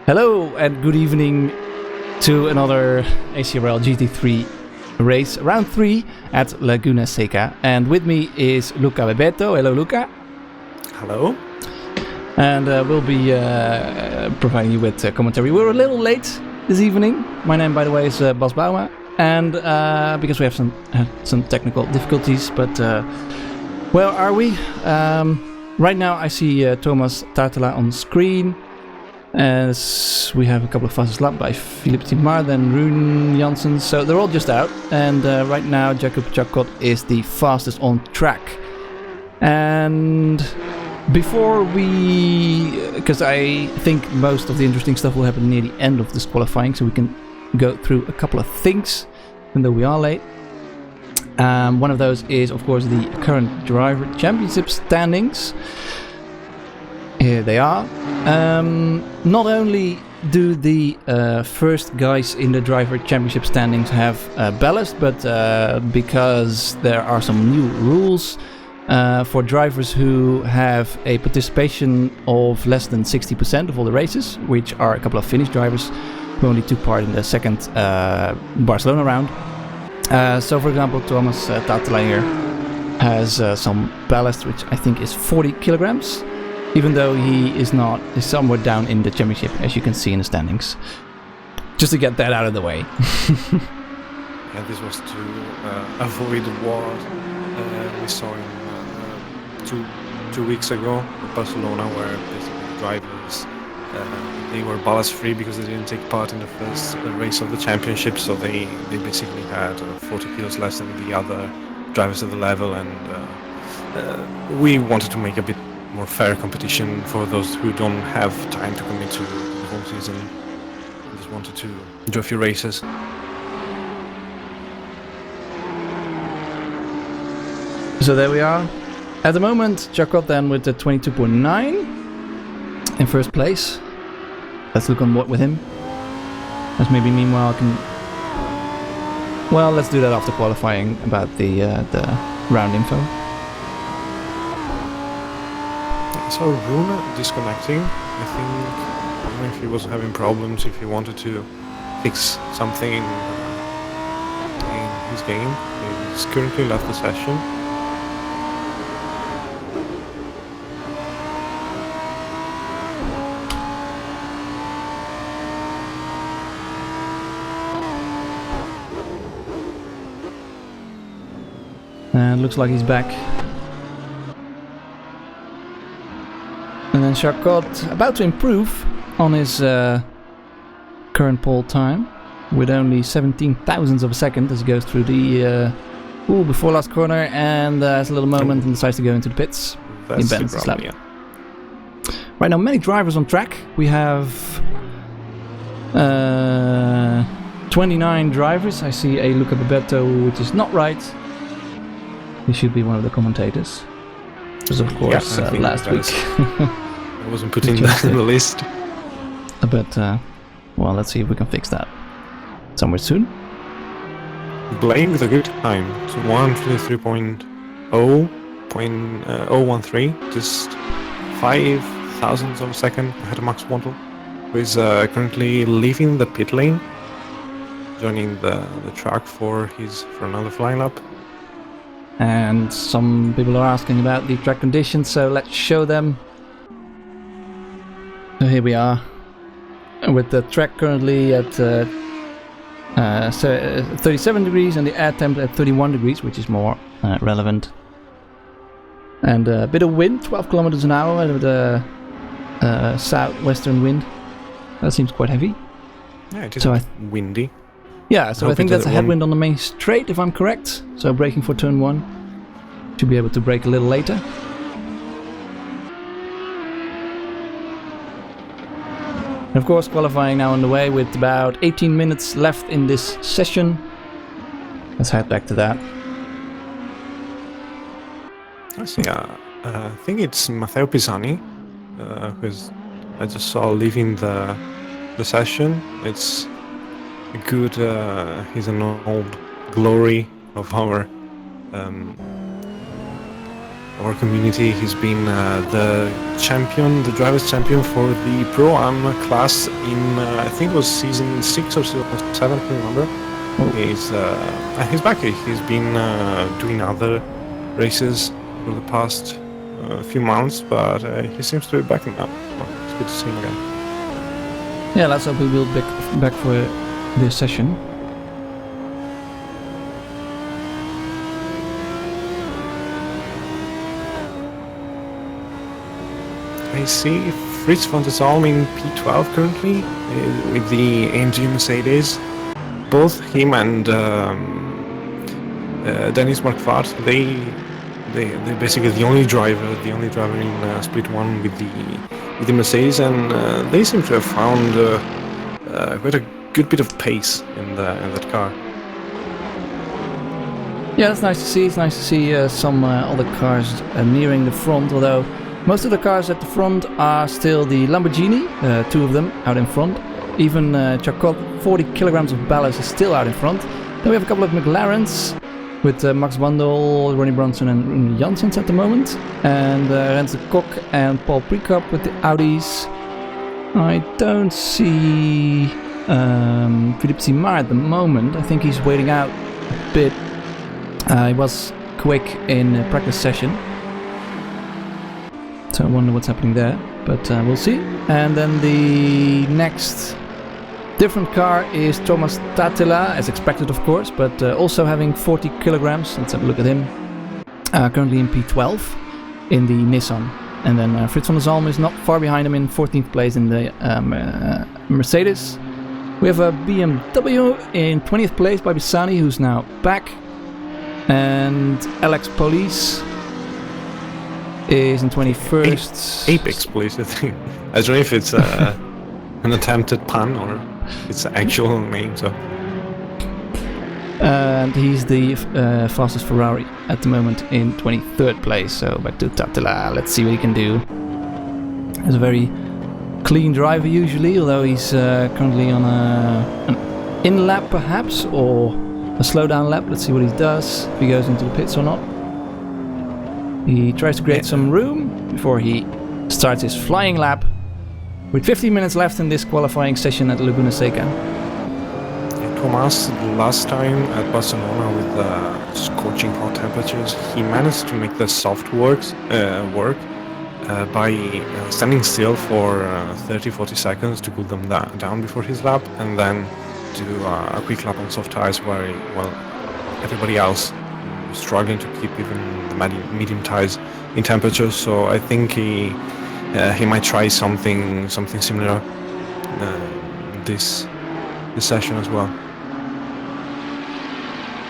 Hello and good evening to another ACRL GT3 race, round 3 at Laguna Seca. And with me is Luca Bebeto. Hello, Luca. Hello. And we'll be providing you with commentary. We're a little late this evening. My name, by the way, is Bas Bauma. And because we have some technical difficulties, but where are we? Right now I see Thomas Tartela on screen. As we have a couple of fastest lap by Philippe Timar, then Rune Janssen, so they're all just out. And right now Jakub Chakot is the fastest on track. And before because I think most of the interesting stuff will happen near the end of this qualifying, so we can go through a couple of things, even though we are late. One of those is, of course, the current driver championship standings. Here they are. Not only do the first guys in the driver championship standings have ballast, but because there are some new rules for drivers who have a participation of less than 60% of all the races, which are a couple of Finnish drivers who only took part in the second Barcelona round. So, for example, Thomas Tatela here has some ballast, which I think is 40 kilograms. Even though he's somewhat down in the championship, as you can see in the standings. Just to get that out of the way. Yeah, this was to avoid what we saw in two weeks ago in Barcelona, where basically the drivers they were ballast free because they didn't take part in the first race of the championship, so they basically had 40 kilos less than the other drivers at the level, and we wanted to make a bit more fair competition for those who don't have time to commit to the whole season. I just wanted to do a few races. So there we are. At the moment, Chakot then with the 22.9 in first place. Let's look on what with him. As maybe meanwhile I can... Well, let's do that after qualifying about the round info. I saw Rune disconnecting. I think, I don't know if he was having problems, if he wanted to fix something in his game. He's currently left the session. And looks like he's back. And then Chakot about to improve on his current pole time with only 17 thousandths of a second as he goes through the before last corner and has a little moment and decides to go into the pits. That's He bends the his lap. problem, yeah. Right now, many drivers on track. We have 29 drivers. I see a Luca Bebeto, which is not right. He should be one of the commentators. Because of course, I think last week. I wasn't putting that in the list. But, well, let's see if we can fix that somewhere soon. Blame with a good time. It's 123.0.013, just 5 thousandths of a second ahead of Max Wandel, who is currently leaving the pit lane, joining the track for another flying lap. And some people are asking about the track conditions, so let's show them. So here we are, with the track currently at 37 degrees and the air temp at 31 degrees, which is more relevant. And a bit of wind, 12 kilometers an hour with a southwestern wind. That seems quite heavy. Yeah, it is So windy. Yeah, so I think that's a headwind on the main straight, if I'm correct. So braking for turn 1. Should be able to brake a little later. And of course, qualifying now on the way with about 18 minutes left in this session. Let's head back to that. I see. I think it's Matteo Pisani, because I just saw leaving the session. It's good. He's an old glory of our our community. He's been the driver's champion for the Pro-Am class in I think it was season 6 or season 7, I can't remember. He's back. He's been doing other races for the past few months, but he seems to be back now. Well, it's good to see him again. Yeah, let's hope he will be back for this session. I see Fritz von der Salm in P12 currently with the AMG Mercedes. Both him and Dennis Marquardt, they're basically the only driver in Split 1 with the Mercedes, and they seem to have found quite a good bit of pace in that car. Yeah, that's nice to see. It's nice to see some other cars nearing the front, although most of the cars at the front are still the Lamborghini, 2 of them out in front. Even Chacot, 40 kilograms of ballast, is still out in front. Then we have a couple of McLarens with Max Wandel, Ronnie Brunson and Rune Janssens at the moment. And Renze Kok and Paul Prekop with the Audis. I don't see Philippe Simard at the moment. I think he's waiting out a bit. He was quick in practice session. So I wonder what's happening there, but we'll see. And then the next different car is Thomas Tatela, as expected of course, but also having 40 kilograms. Let's have a look at him. Currently in P12 in the Nissan. And then Fritz von der Salm is not far behind him in 14th place in the Mercedes. We have a BMW in 20th place by Bissani, who's now back. And Alex Police is in 21st. Apex Police, I think. I don't know if it's an attempted pun or it's the actual name. So. And he's the fastest Ferrari at the moment in 23rd place. So back to Tatela. Let's see what he can do. He's a very clean driver usually, although he's currently on an in-lap perhaps, or a slowdown lap. Let's see what he does, if he goes into the pits or not. He tries to create some room before he starts his flying lap. With 15 minutes left in this qualifying session at Laguna Seca. Thomas, last time at Barcelona with scorching hot temperatures, he managed to make the soft work by standing still for 30-40 seconds to cool them down before his lap, and then do a quick lap on soft tires where everybody else was struggling to keep even the medium tires in temperature. So I think he might try something similar this session as well.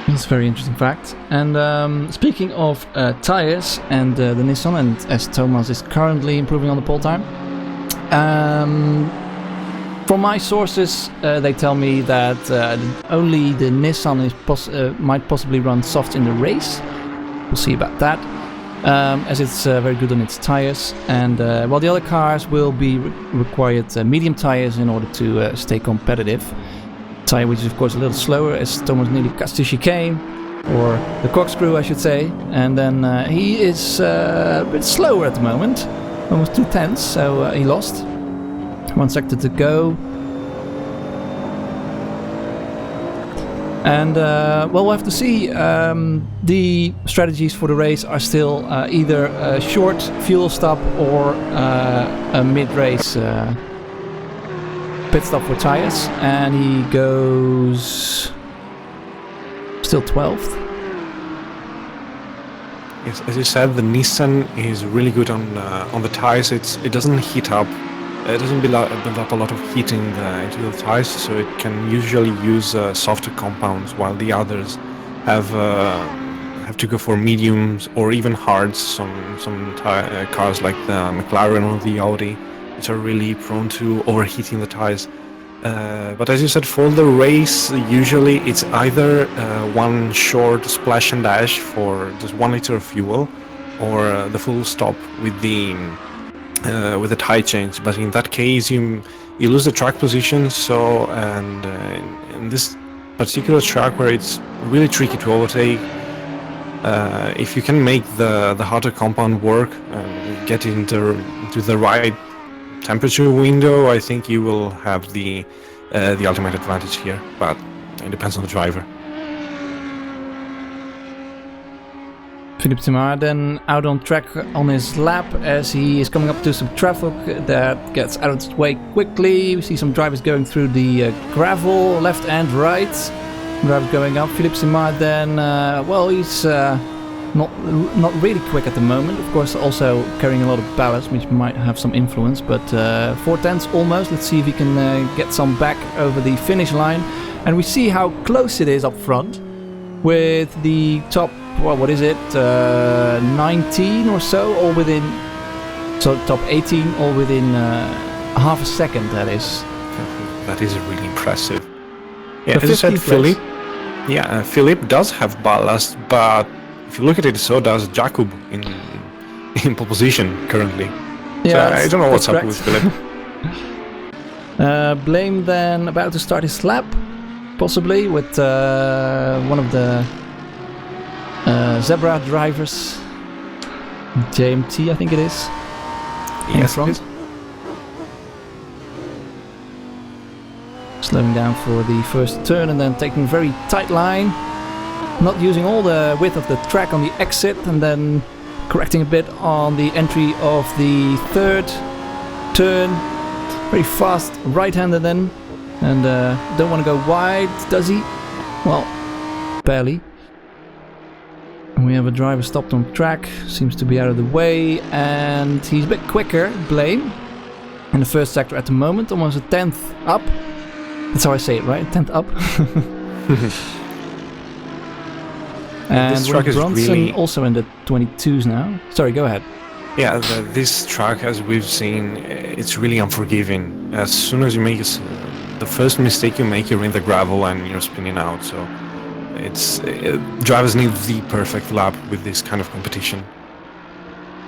That's a very interesting fact. And speaking of tires and the Nissan, and as Thomas is currently improving on the pole time, from my sources, they tell me that only the Nissan is might possibly run soft in the race. We'll see about that, as it's very good on its tires. And while the other cars will be required medium tires in order to stay competitive. Tire which is of course a little slower, as Thomas nearly cuts the chicane, or the corkscrew I should say. And then he is a bit slower at the moment, almost 2 tenths, so he lost. 1 sector to go. And well, we'll have to see. The strategies for the race are still either a short fuel stop or a mid-race pit stop for tires. And he goes still 12th. Yes, as you said, the Nissan is really good on the tires. It doesn't heat up. It doesn't build up a lot of heat into the tires, so it can usually use softer compounds, while the others have to go for mediums or even hards. Some cars like the McLaren or the Audi, which are really prone to overheating the tires. But as you said, for the race, usually it's either one short splash and dash for just 1 liter of fuel, or the full stop with the tire change. But in that case, you lose the track position. So, and in this particular track where it's really tricky to overtake, if you can make the hotter compound work and get into the right temperature window, I think you will have the ultimate advantage here. But it depends on the driver. Philippe Timar then out on track on his lap as he is coming up to some traffic that gets out of its way quickly. We see some drivers going through the gravel, left and right. Drivers going up. Philippe Timar then, well, he's not really quick at the moment. Of course, also carrying a lot of ballast, which might have some influence. But 4/10 almost. Let's see if he can get some back over the finish line. And we see how close it is up front with the top. Well, what is it? 19 or so, all within. So top 18, all within half a second. That is. That is really impressive. Yeah, as you said, Philippe. Yeah, Philippe does have ballast, but if you look at it, so does Jakub in pole position currently. Yeah, so I don't know what's up with Philippe. Blame then about to start his lap, possibly with one of the. Zebra drivers, JMT, I think it is. Yes, in front. Slowing down for the first turn and then taking a very tight line. Not using all the width of the track on the exit and then correcting a bit on the entry of the third turn. Very fast right-hander then. And don't want to go wide, does he? Well, barely. We have a driver stopped on track, seems to be out of the way, and he's a bit quicker, Blame, in the first sector at the moment, almost a 10th up. That's how I say it, right? 10th up. And this truck is Bronson really... also in the 22s now. Sorry, go ahead. Yeah, this truck, as we've seen, it's really unforgiving. As soon as you make the first mistake you make, you're in the gravel and you're spinning out, so... drivers need the perfect lap with this kind of competition.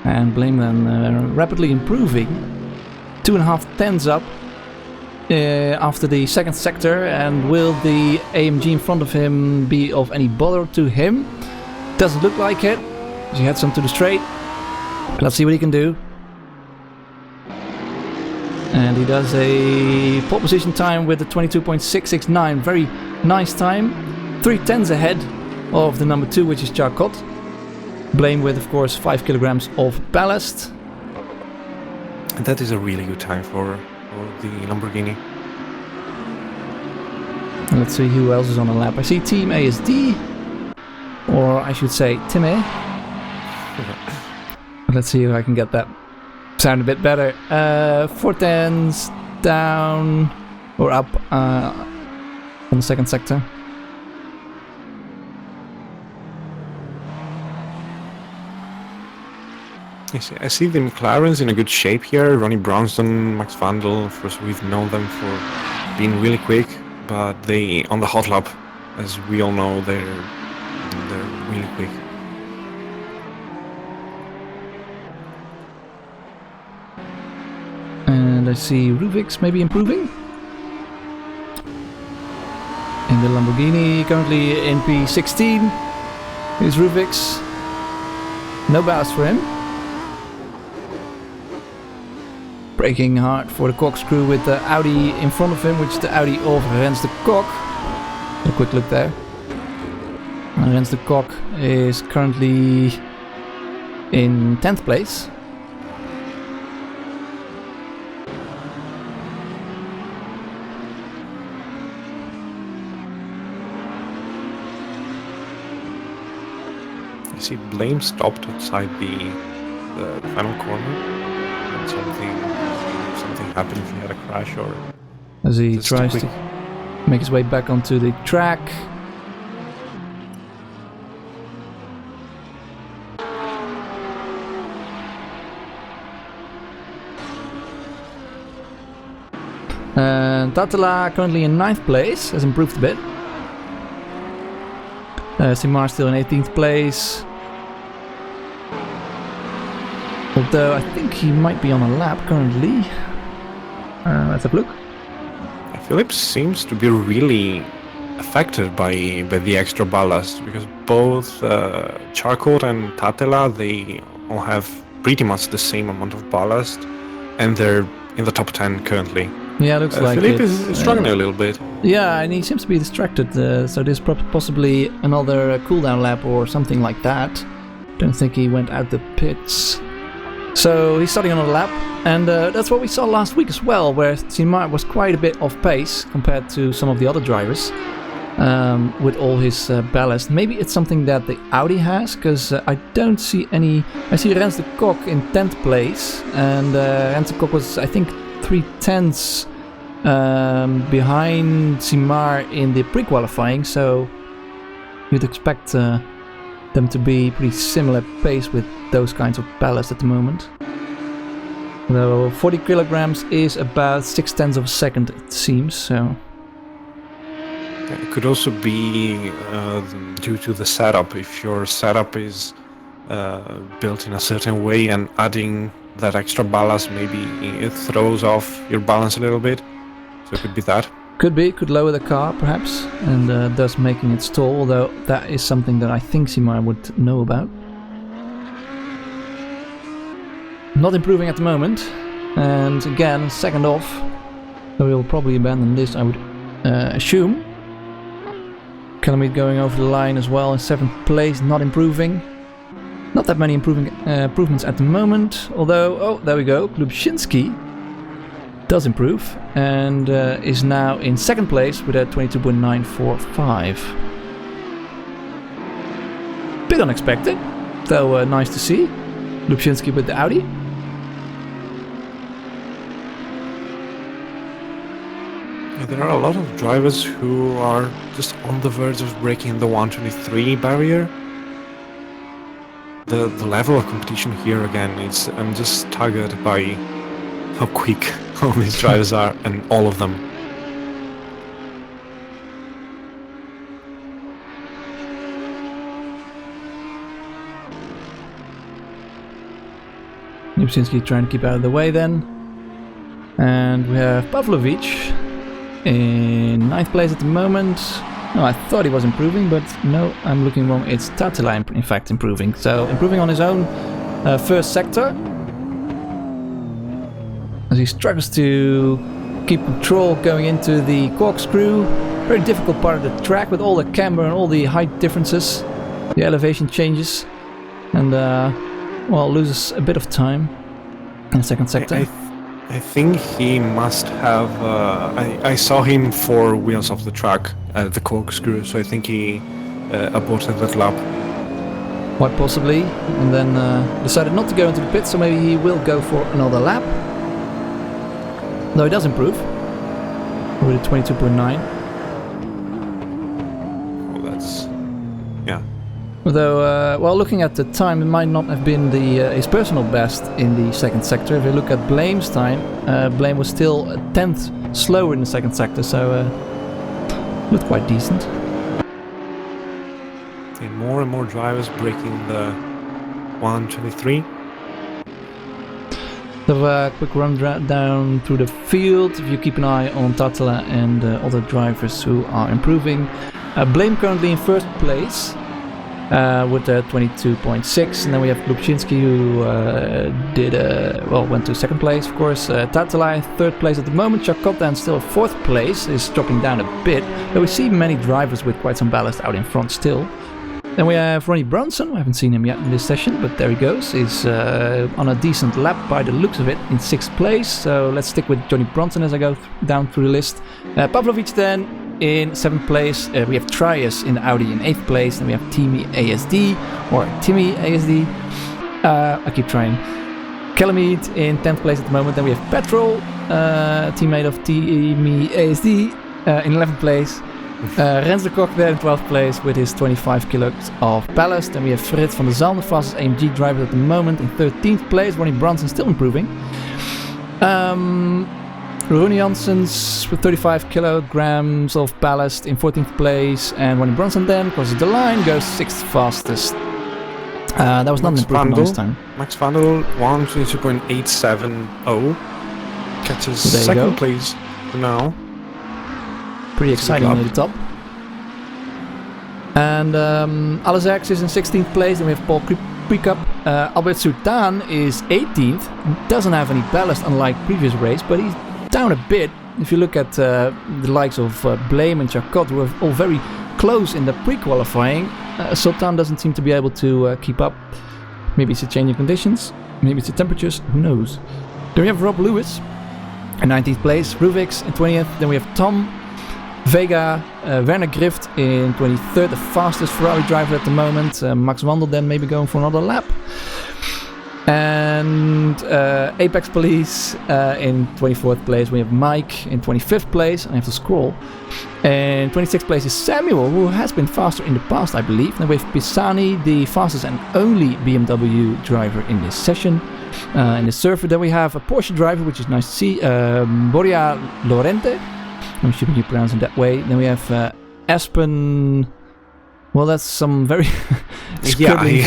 And Blame then rapidly improving. 2.5 tenths up after the second sector. And will the AMG in front of him be of any bother to him? Doesn't look like it. He heads on to the straight. Let's see what he can do. And he does a pole position time with a 22.669. Very nice time. 3 tenths ahead of the number 2, which is Charcot. Blame with, of course, 5 kilograms of ballast. And that is a really good time for the Lamborghini. And let's see who else is on the lap. I see Team ASD, or I should say Tim A. Let's see if I can get that sound a bit better. 4 tenths down or up on the second sector. I see the McLarens in a good shape here. Ronnie Bronston, Max Vandal, of course we've known them for being really quick, but they, on the hot lap, as we all know, they're really quick. And I see Rubix maybe improving. In the Lamborghini, currently in P16. Here's Rubix. No ballast for him. Braking hard for the corkscrew with the Audi in front of him, which is the Audi of Rens de Kok. A quick look there. And Rens de Kok is currently in 10th place. I see Blame stopped outside the final corner. And something happened, if he had a crash or... As he tries to make his way back onto the track. And Tatala currently in 9th place, has improved a bit. Simar still in 18th place. Although I think he might be on a lap currently. Let's have a look. Phillips seems to be really affected by the extra ballast, because both Charcoal and Tatela, they all have pretty much the same amount of ballast, and they're in the top 10 currently. Yeah, looks like Philippe it. is struggling a little bit. Yeah, and he seems to be distracted, so there's possibly another cooldown lap or something like that. Don't think he went out the pits. So he's starting another lap, and that's what we saw last week as well, where Simar was quite a bit off pace compared to some of the other drivers with all his ballast. Maybe it's something that the Audi has, because I don't see any... I see Rens de Kok in 10th place, and Rens de Kok was, I think, 3/10 behind Simar in the pre-qualifying, so you'd expect them to be pretty similar pace with those kinds of ballast at the moment. Though 40 kilograms is about 0.6 of a second, it seems, so... It could also be due to the setup. If your setup is built in a certain way, and adding that extra ballast, maybe it throws off your balance a little bit. So it could be that. Could lower the car perhaps, and thus making it stall, although that is something that I think Simar would know about. Not improving at the moment, and again, second off, so we'll probably abandon this, I would assume. Calamite going over the line as well in 7th place, not improving. Not that many improvements at the moment, although, oh, there we go, Lubczynski does improve, and is now in 2nd place with a 22.945. Bit unexpected, though nice to see. Lubczynski with the Audi. Yeah, there are a lot of drivers who are just on the verge of breaking the 123 barrier. The level of competition here again, I'm just staggered by how quick all these drivers are, and all of them. Lubczynski trying to keep out of the way then. And we have Pavlovic in 9th place at the moment. Oh, I thought he was improving, but no, I'm looking wrong. It's Tatila in fact improving. So improving on his own first sector, as he struggles to keep control going into the corkscrew. Very difficult part of the track with all the camber and all the height differences, the elevation changes, and well, loses a bit of time in the second sector. I think he must have... I saw him 4 wheels off the track at the corkscrew, so I think he aborted that lap. Quite possibly, and then decided not to go into the pit, so maybe he will go for another lap. No, he does improve with a 22.9. Well, that's... yeah. Although, well, looking at the time, it might not have been his personal best in the second sector. If you look at Blame's time, Blame was still a 10th slower in the second sector, so looked quite decent. And more drivers breaking the 123. So a quick run down through the field. If you keep an eye on Tatila and other drivers who are improving. Blame currently in 1st place with 22.6, and then we have Lubczynski who went to 2nd place, of course. Tatila 3rd place at the moment. Chakota still 4th place, is dropping down a bit, but we see many drivers with quite some ballast out in front still. Then we have Ronnie Brunson. I haven't seen him yet in this session, but there he goes. He's on a decent lap by the looks of it in 6th place. So let's stick with Johnny Brunson as I go down through the list. Pavlovic then in 7th place. We have Trias in the Audi in 8th place. And we have Timmy ASD. I keep trying. Calamite in 10th place at the moment. Then we have Petrol, teammate of Timmy ASD, in 11th place. Rens de Kok there in 12th place with his 25 kilos of ballast. And we have Fritz van der Zalm, the fastest AMG driver at the moment, in 13th place. Ronnie Brunson still improving. Rune Janssens with 35 kilograms of ballast in 14th place. And Ronnie Brunson then crosses the line, goes 6th fastest. That was not an improvement last time. Max Vandal 122.870. Catches 2nd place for now. Pretty exciting at the top. And Alex is in 16th place. Then we have Paul Prekup. Albert Sultan is 18th. Doesn't have any ballast unlike previous race, but he's down a bit. If you look at the likes of Blame and Chacot, who are all very close in the pre-qualifying, Sultan doesn't seem to be able to keep up. Maybe it's a change in conditions. Maybe it's the temperatures. Who knows? Then we have Rob Lewis in 19th place. Ruvix in 20th. Then we have Tom Vega, Werner Grift in 23rd, the fastest Ferrari driver at the moment. Max Wandel then maybe going for another lap. And Apex Police in 24th place. We have Mike in 25th place. I have to scroll. And 26th place is Samuel, who has been faster in the past, I believe. Then we have Pisani, the fastest and only BMW driver in this session. In the server, then we have a Porsche driver, which is nice to see. Boria Lorente. I'm assuming you pronounce it that way. Then we have Aspen. Well, that's some very scribbling.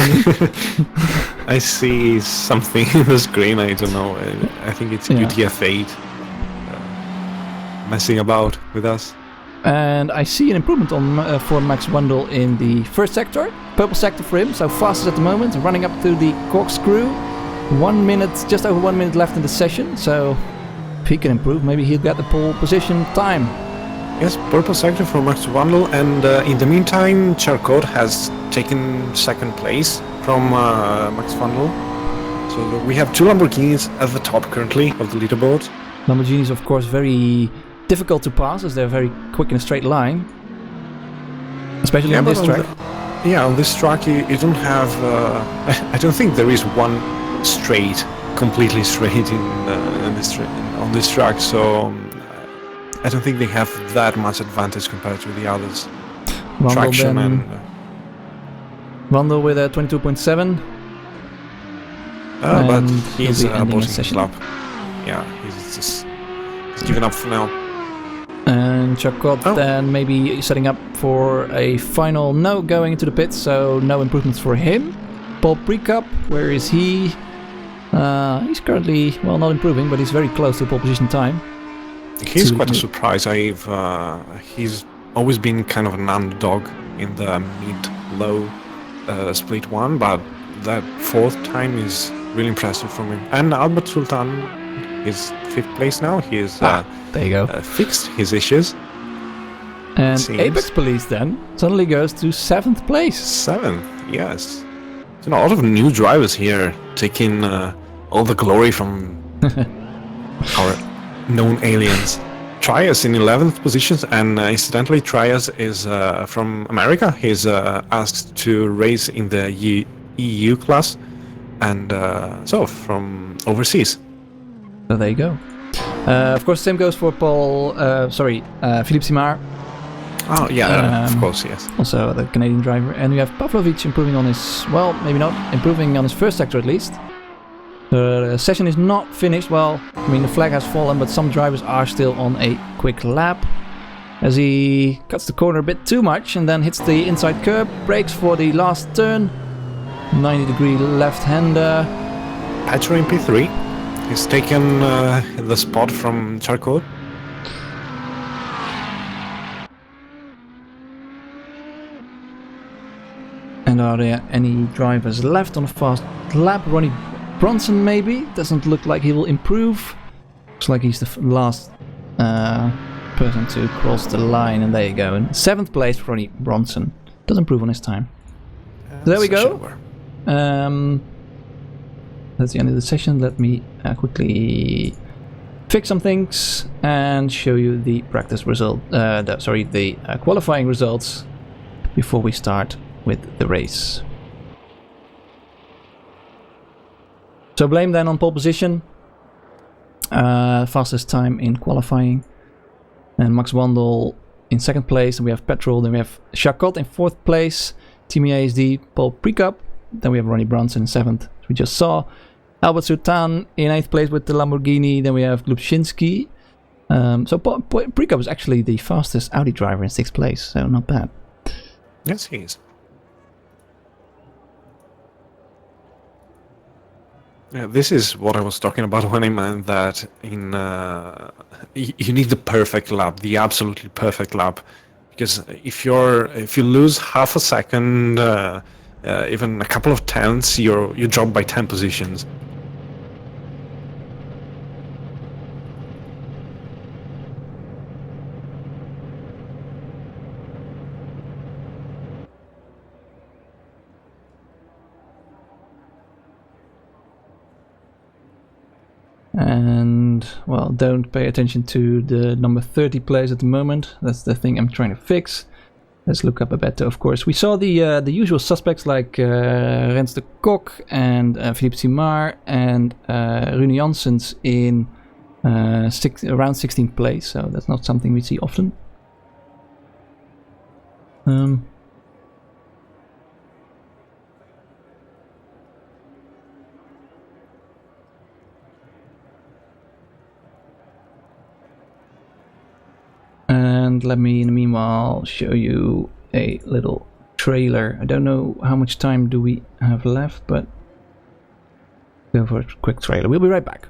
I see something in the screen. I don't know. I think it's UTF-8 messing about with us. And I see an improvement on for Max Wandel in the first sector. Purple sector for him, so fastest at the moment. Running up to the corkscrew. 1 minute, just over 1 minute left in the session. So if he can improve, maybe he'll get the pole position time. Yes, purple sector for Max Wandel, and in the meantime, Charcot has taken second place from Max Wandel. So we have two Lamborghinis at the top currently of the leaderboard. Lamborghinis, of course, very difficult to pass as they're very quick in a straight line, especially on this track. On this track you don't have. I don't think there is one completely straight on this track. So. I don't think they have that much advantage compared to the others. Traction and... Wandel with a 22.7. But he's bossing lap. Yeah, he's given up for now. And Chacot then maybe setting up for a final going into the pits, so no improvements for him. Paul Prekup, where is he? He's currently, not improving, but he's very close to pole position time. He's quite a surprise. He's always been kind of an underdog in the mid-low split one, but that fourth time is really impressive from him. And Albert Sultan is 5th place now. He is there you go. Fixed his issues. And Apex Police then suddenly goes to 7th place. 7th, yes. So a lot of new drivers here taking all the glory from our known aliens. Trias in 11th position, and incidentally Trias is from America. He's asked to race in the EU class, and so from overseas. So there you go. Of course, same goes for Philippe Simard. Oh yeah, of course, yes. Also the Canadian driver, and we have Pavlovic improving on his, maybe not improving on his first sector at least. The session is not finished. The flag has fallen, but some drivers are still on a quick lap. As he cuts the corner a bit too much and then hits the inside curb, brakes for the last turn. 90-degree left-hander. Hatcher in P3. He's taken the spot from Charcot. And are there any drivers left on a fast lap? Ronnie Bronson maybe? Doesn't look like he will improve. Looks like he's the last person to cross the line, and there you go. And 7th place for Ronnie Bronson. Does improve on his time. So there we go. That's the end of the session. Let me quickly fix some things and show you the practice result. The qualifying results before we start with the race. So Blame then on pole position, fastest time in qualifying, and Max Wandel in 2nd place, and we have Petrol, then we have Chacot in 4th place, Team ASD, Paul Prekup, then we have Ronnie Bronson in 7th, as we just saw, Albert Sultan in 8th place with the Lamborghini, then we have Glubczynski, so Paul Prekup is actually the fastest Audi driver in 6th place, so not bad. Yes, he is. Yeah, this is what I was talking about when I meant that you need the perfect lap, the absolutely perfect lap, because if you lose half a second, even a couple of tenths, you drop by 10 positions. And, well, don't pay attention to the number 30 place at the moment. That's the thing I'm trying to fix. Let's look up Beto, of course. We saw the usual suspects like Rens de Kok and Philippe Simard and Rune Janssens in around 16th place, so that's not something we see often. And let me, in the meanwhile, show you a little trailer. I don't know how much time do we have left, but go for a quick trailer. We'll be right back.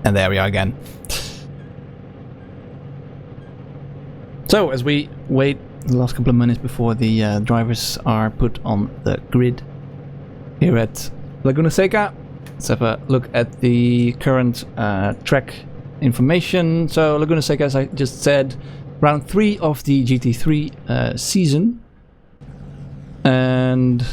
And there we are again. So, as we wait the last couple of minutes before the drivers are put on the grid here at Laguna Seca, let's have a look at the current track information. So, Laguna Seca, as I just said, round 3 of the GT3 season. And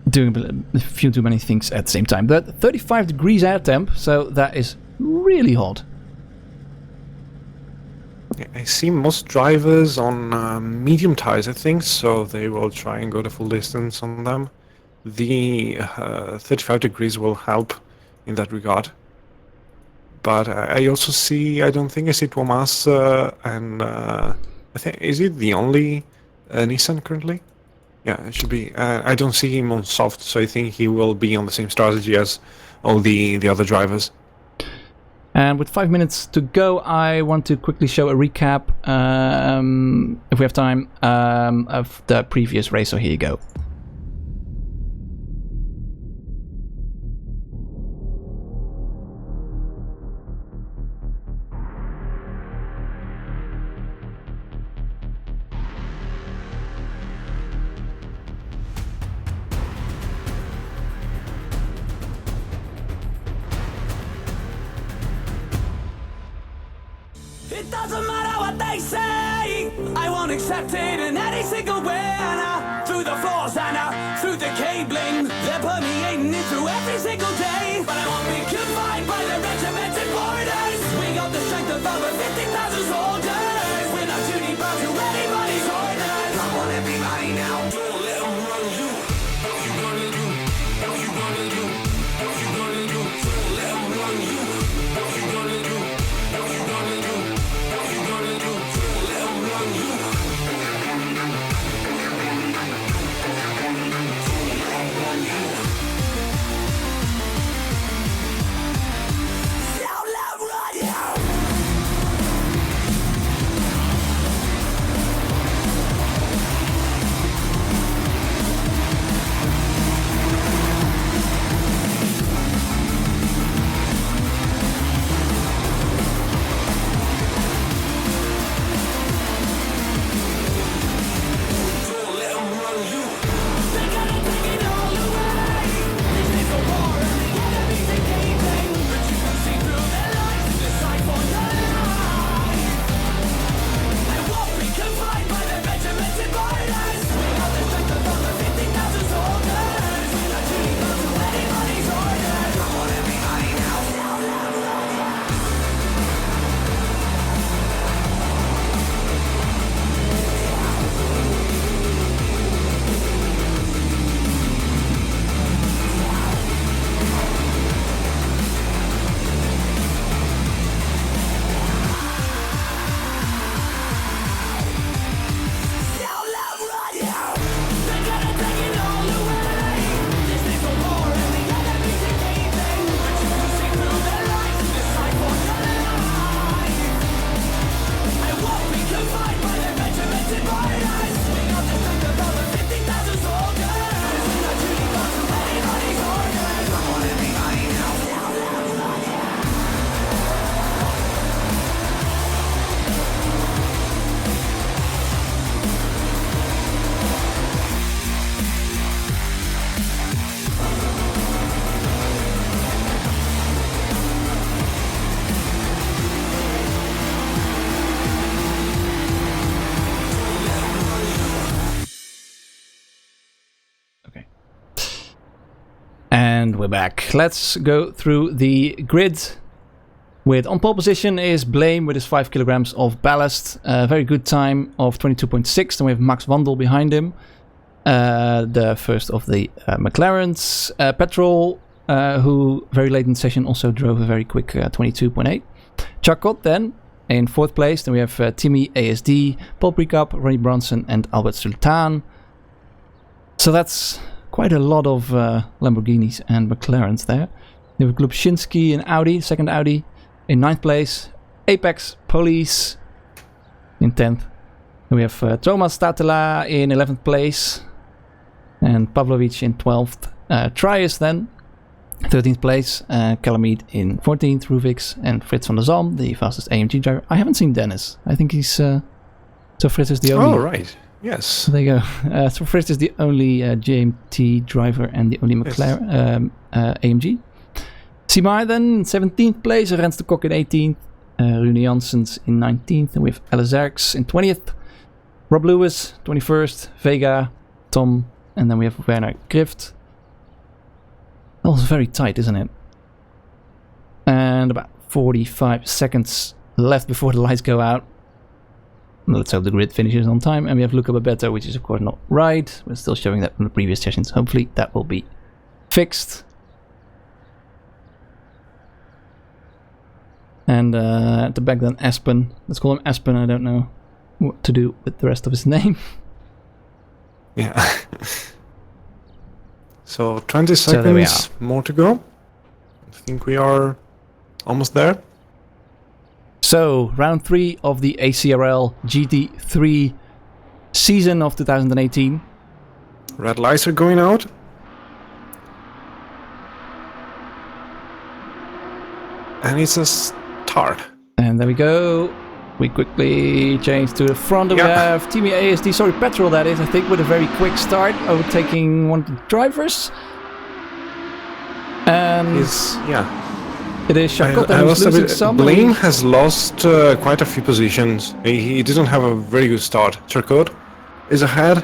doing a few too many things at the same time. But 35 degrees air temp, so that is really hot. I see most drivers on medium tires, I think, so they will try and go the full distance on them. The 35 degrees will help in that regard. But I also see, I don't think I see Thomas, and I think, is it the only Nissan currently? Yeah, it should be. I don't see him on soft, so I think he will be on the same strategy as all the other drivers. And with 5 minutes to go, I want to quickly show a recap, if we have time, of the previous race. So here you go. It doesn't matter what they say, I won't accept it in any single way. And through the floors and through the cabling, they're permeating it through every single day. But I won't be confined by the regimented borders. We got the strength of over 50,000 soldiers. We're not tuning bound to anybody's orders. Come on everybody now, don't let them run you And we're back. Let's go through the grid. With on pole position is Blame with his 5 kilograms of ballast. Very good time of 22.6. Then we have Max Wandel behind him. The first of the McLarens. Petrol, who very late in the session also drove a very quick 22.8. Chacot then in 4th place. Then we have Timmy ASD, Paul Precup, Ronnie Bronson and Albert Sultan. So that's quite a lot of Lamborghinis and McLarens there. We have Glubczynski in Audi, second Audi. In 9th place, Apex Police in 10th. Then we have Thomas Statela in 11th place. And Pavlovic in 12th. Trias then, 13th place. Calamite in 14th, Ruvix. And Frits van der Zalm, the fastest AMG driver. I haven't seen Dennis. I think he's... so Frits is the only... Oh, right. Yes. So there you go. So Frits is the only GMT driver and the only McLaren AMG. Simar then in 17th place, Rens de Kok in 18th, Rune Janssens in 19th, and we have Alice Erks in 20th, Rob Lewis 21st, Vega, Tom, and then we have Werner Grift. That was very tight, isn't it? And about 45 seconds left before the lights go out. Let's hope the grid finishes on time. And we have Luca Babetta, which is of course not right. We're still showing that from the previous sessions. Hopefully that will be fixed. And at the back then, Aspen. Let's call him Aspen. I don't know what to do with the rest of his name. Yeah. So 20 seconds more to go. I think we are almost there. So, round 3 of the ACRL GT3 season of 2018. Red lights are going out. And it's a start. And there we go. We quickly change to the front. We have Timmy ASD, sorry, Petrol that is, I think, with a very quick start, overtaking one of the drivers. And it is Chacot who's losing some. Blame has lost quite a few positions. He didn't have a very good start. Chacot is ahead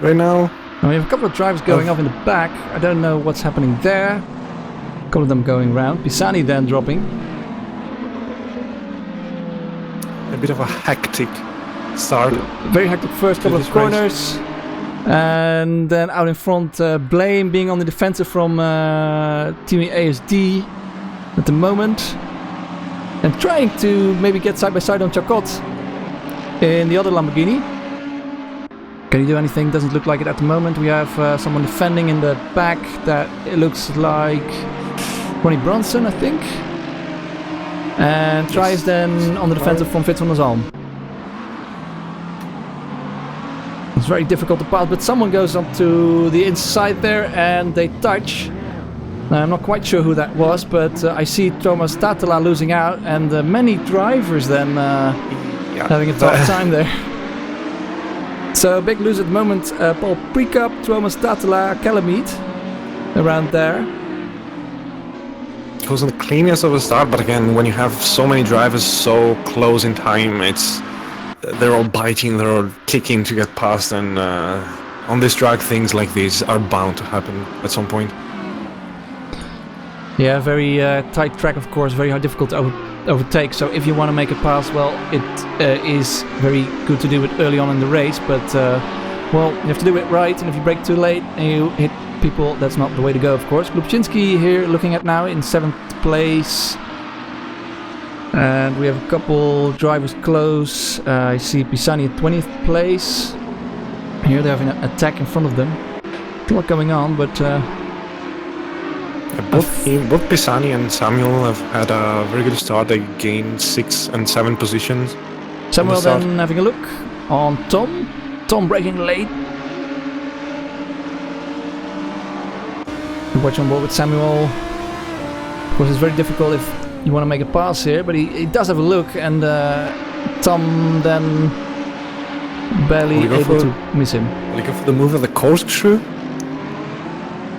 right now. And we have a couple of drivers going off in the back. I don't know what's happening there. A couple of them going round. Pisani then dropping. A bit of a hectic start. Very hectic first couple of corners. And then out in front, Blame being on the defensive from Timmy ASD at the moment. And trying to maybe get side by side on Chacot in the other Lamborghini. Can he do anything? Doesn't look like it at the moment. We have someone defending in the back that it looks like Ronnie Bronson, I think. And tries then on the defensive from Frits van der Zalm. It's very difficult to pass, but someone goes up to the inside there and they touch. I'm not quite sure who that was, but I see Thomas Statela losing out and many drivers then having a tough time there. So big lose at the moment, Paul Precup, Thomas Statela, Calamite around there. It wasn't the cleanest of a start, but again, when you have so many drivers so close in time, they're all biting, they're all kicking to get past, and on this track things like this are bound to happen at some point. Yeah, very tight track, of course, very difficult to overtake, so if you want to make a pass, well, it is very good to do it early on in the race, but well, you have to do it right, and if you brake too late and you hit people, that's not the way to go, of course. Glubczynski here looking at now in 7th place. And we have a couple drivers close. I see Pisani at 20th place. Here they have an attack in front of them. A lot going on, but... both Pisani and Samuel have had a very good start. They gained 6 and 7 positions. Samuel then having a look on Tom. Tom braking late. Watch on board with Samuel. Of course, it's very difficult if you want to make a pass here, but he does have a look, and Tom then barely able to miss him. Will he go for the move of the corkscrew?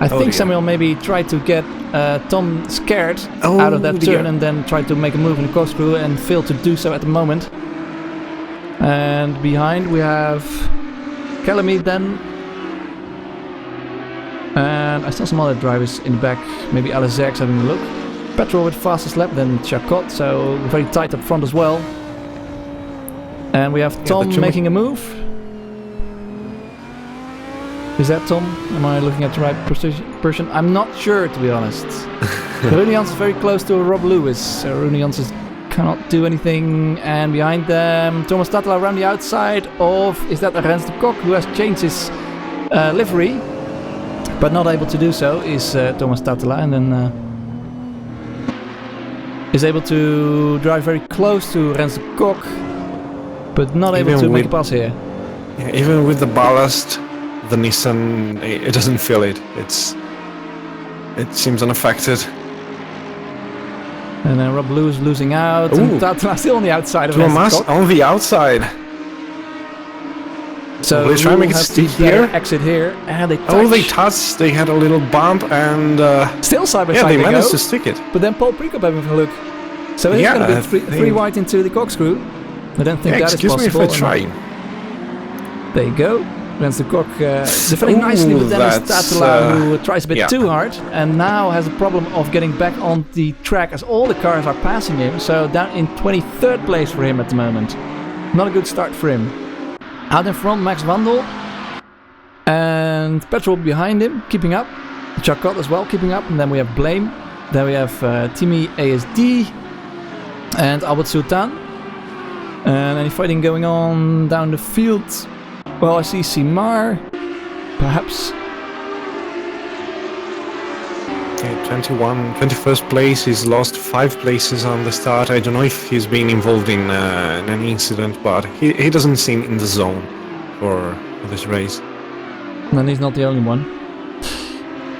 I think Samuel maybe tried to get Tom scared out of that turn and then tried to make a move in the corkscrew and failed to do so at the moment. And behind we have Calamite then. And I saw some other drivers in the back, maybe Alezer's having a look. Petrol with fastest lap, then Chacot, so very tight up front as well. And we have Tom making a move. Is that Tom? Am I looking at the right person? I'm not sure, to be honest. Rune Janssens is very close to Rob Lewis, so Rune Janssens cannot do anything. And behind them, Thomas Tatela around the outside of, is that Rens de Kok, who has changed his livery, but not able to do so, is Thomas Tatela. And then is able to drive very close to Rens de Kok, but not able to make a pass here. Yeah, even with the ballast, the Nissan, it doesn't feel it. It seems unaffected. And then Rob Lewis losing out. Ooh. And Tatela still on the outside of Thomas on the outside. So they try to make it steep here. Exit here, and they touch. Oh, they touched. They had a little bump, and still side by side. Yeah, they managed to stick it. But then Paul Prekop having a look. So it's going to be three wide into the corkscrew. I don't think that is possible. Excuse me if I try. There you go. Rens de Kok defending nicely, but then it's Tatela who tries a bit too hard, and now has a problem of getting back on the track as all the cars are passing him. So down in 23rd place for him at the moment. Not a good start for him. Out in front, Max Wandel. And Petrol behind him, keeping up. Chacot as well, keeping up. And then we have Blame. Then we have Timmy ASD. And Albert Sultan. And any fighting going on down the field? Well, I see Simar. Perhaps. Okay, 21st place. He's lost 5 places on the start. I don't know if he's been involved in an incident, but he doesn't seem in the zone for this race. And he's not the only one.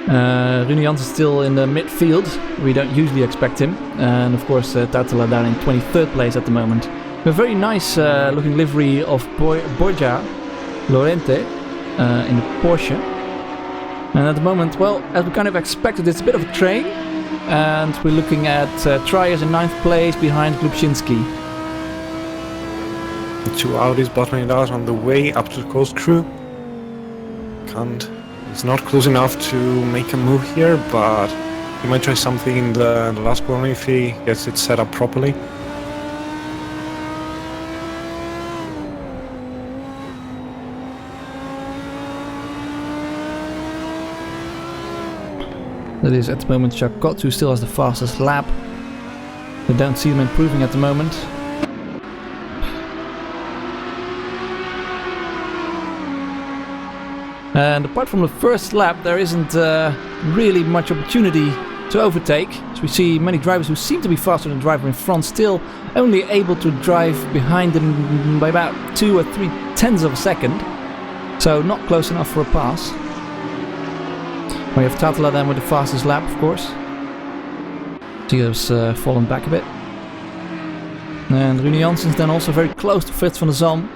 Rune Janssens is still in the midfield. We don't usually expect him. And of course, Tatela down in 23rd place at the moment. A very nice looking livery of Borja Lorente in the Porsche. And at the moment, well, as we kind of expected, it's a bit of a train. And we're looking at Trias in 9th place behind Glubczynski. 2 Audis bottoming it out on the way up to the corkscrew. He's not close enough to make a move here, but he might try something in the last corner if he gets it set up properly. That is at the moment Chacot, who still has the fastest lap. We don't see him improving at the moment. And apart from the first lap, there isn't really much opportunity to overtake. So we see many drivers who seem to be faster than the driver in front, still only able to drive behind them by about 2 or 3 tenths of a second. So not close enough for a pass. We have Tatela then with the fastest lap, of course. He has fallen back a bit. And Rune Janssens then also very close to Frits van der Zalm.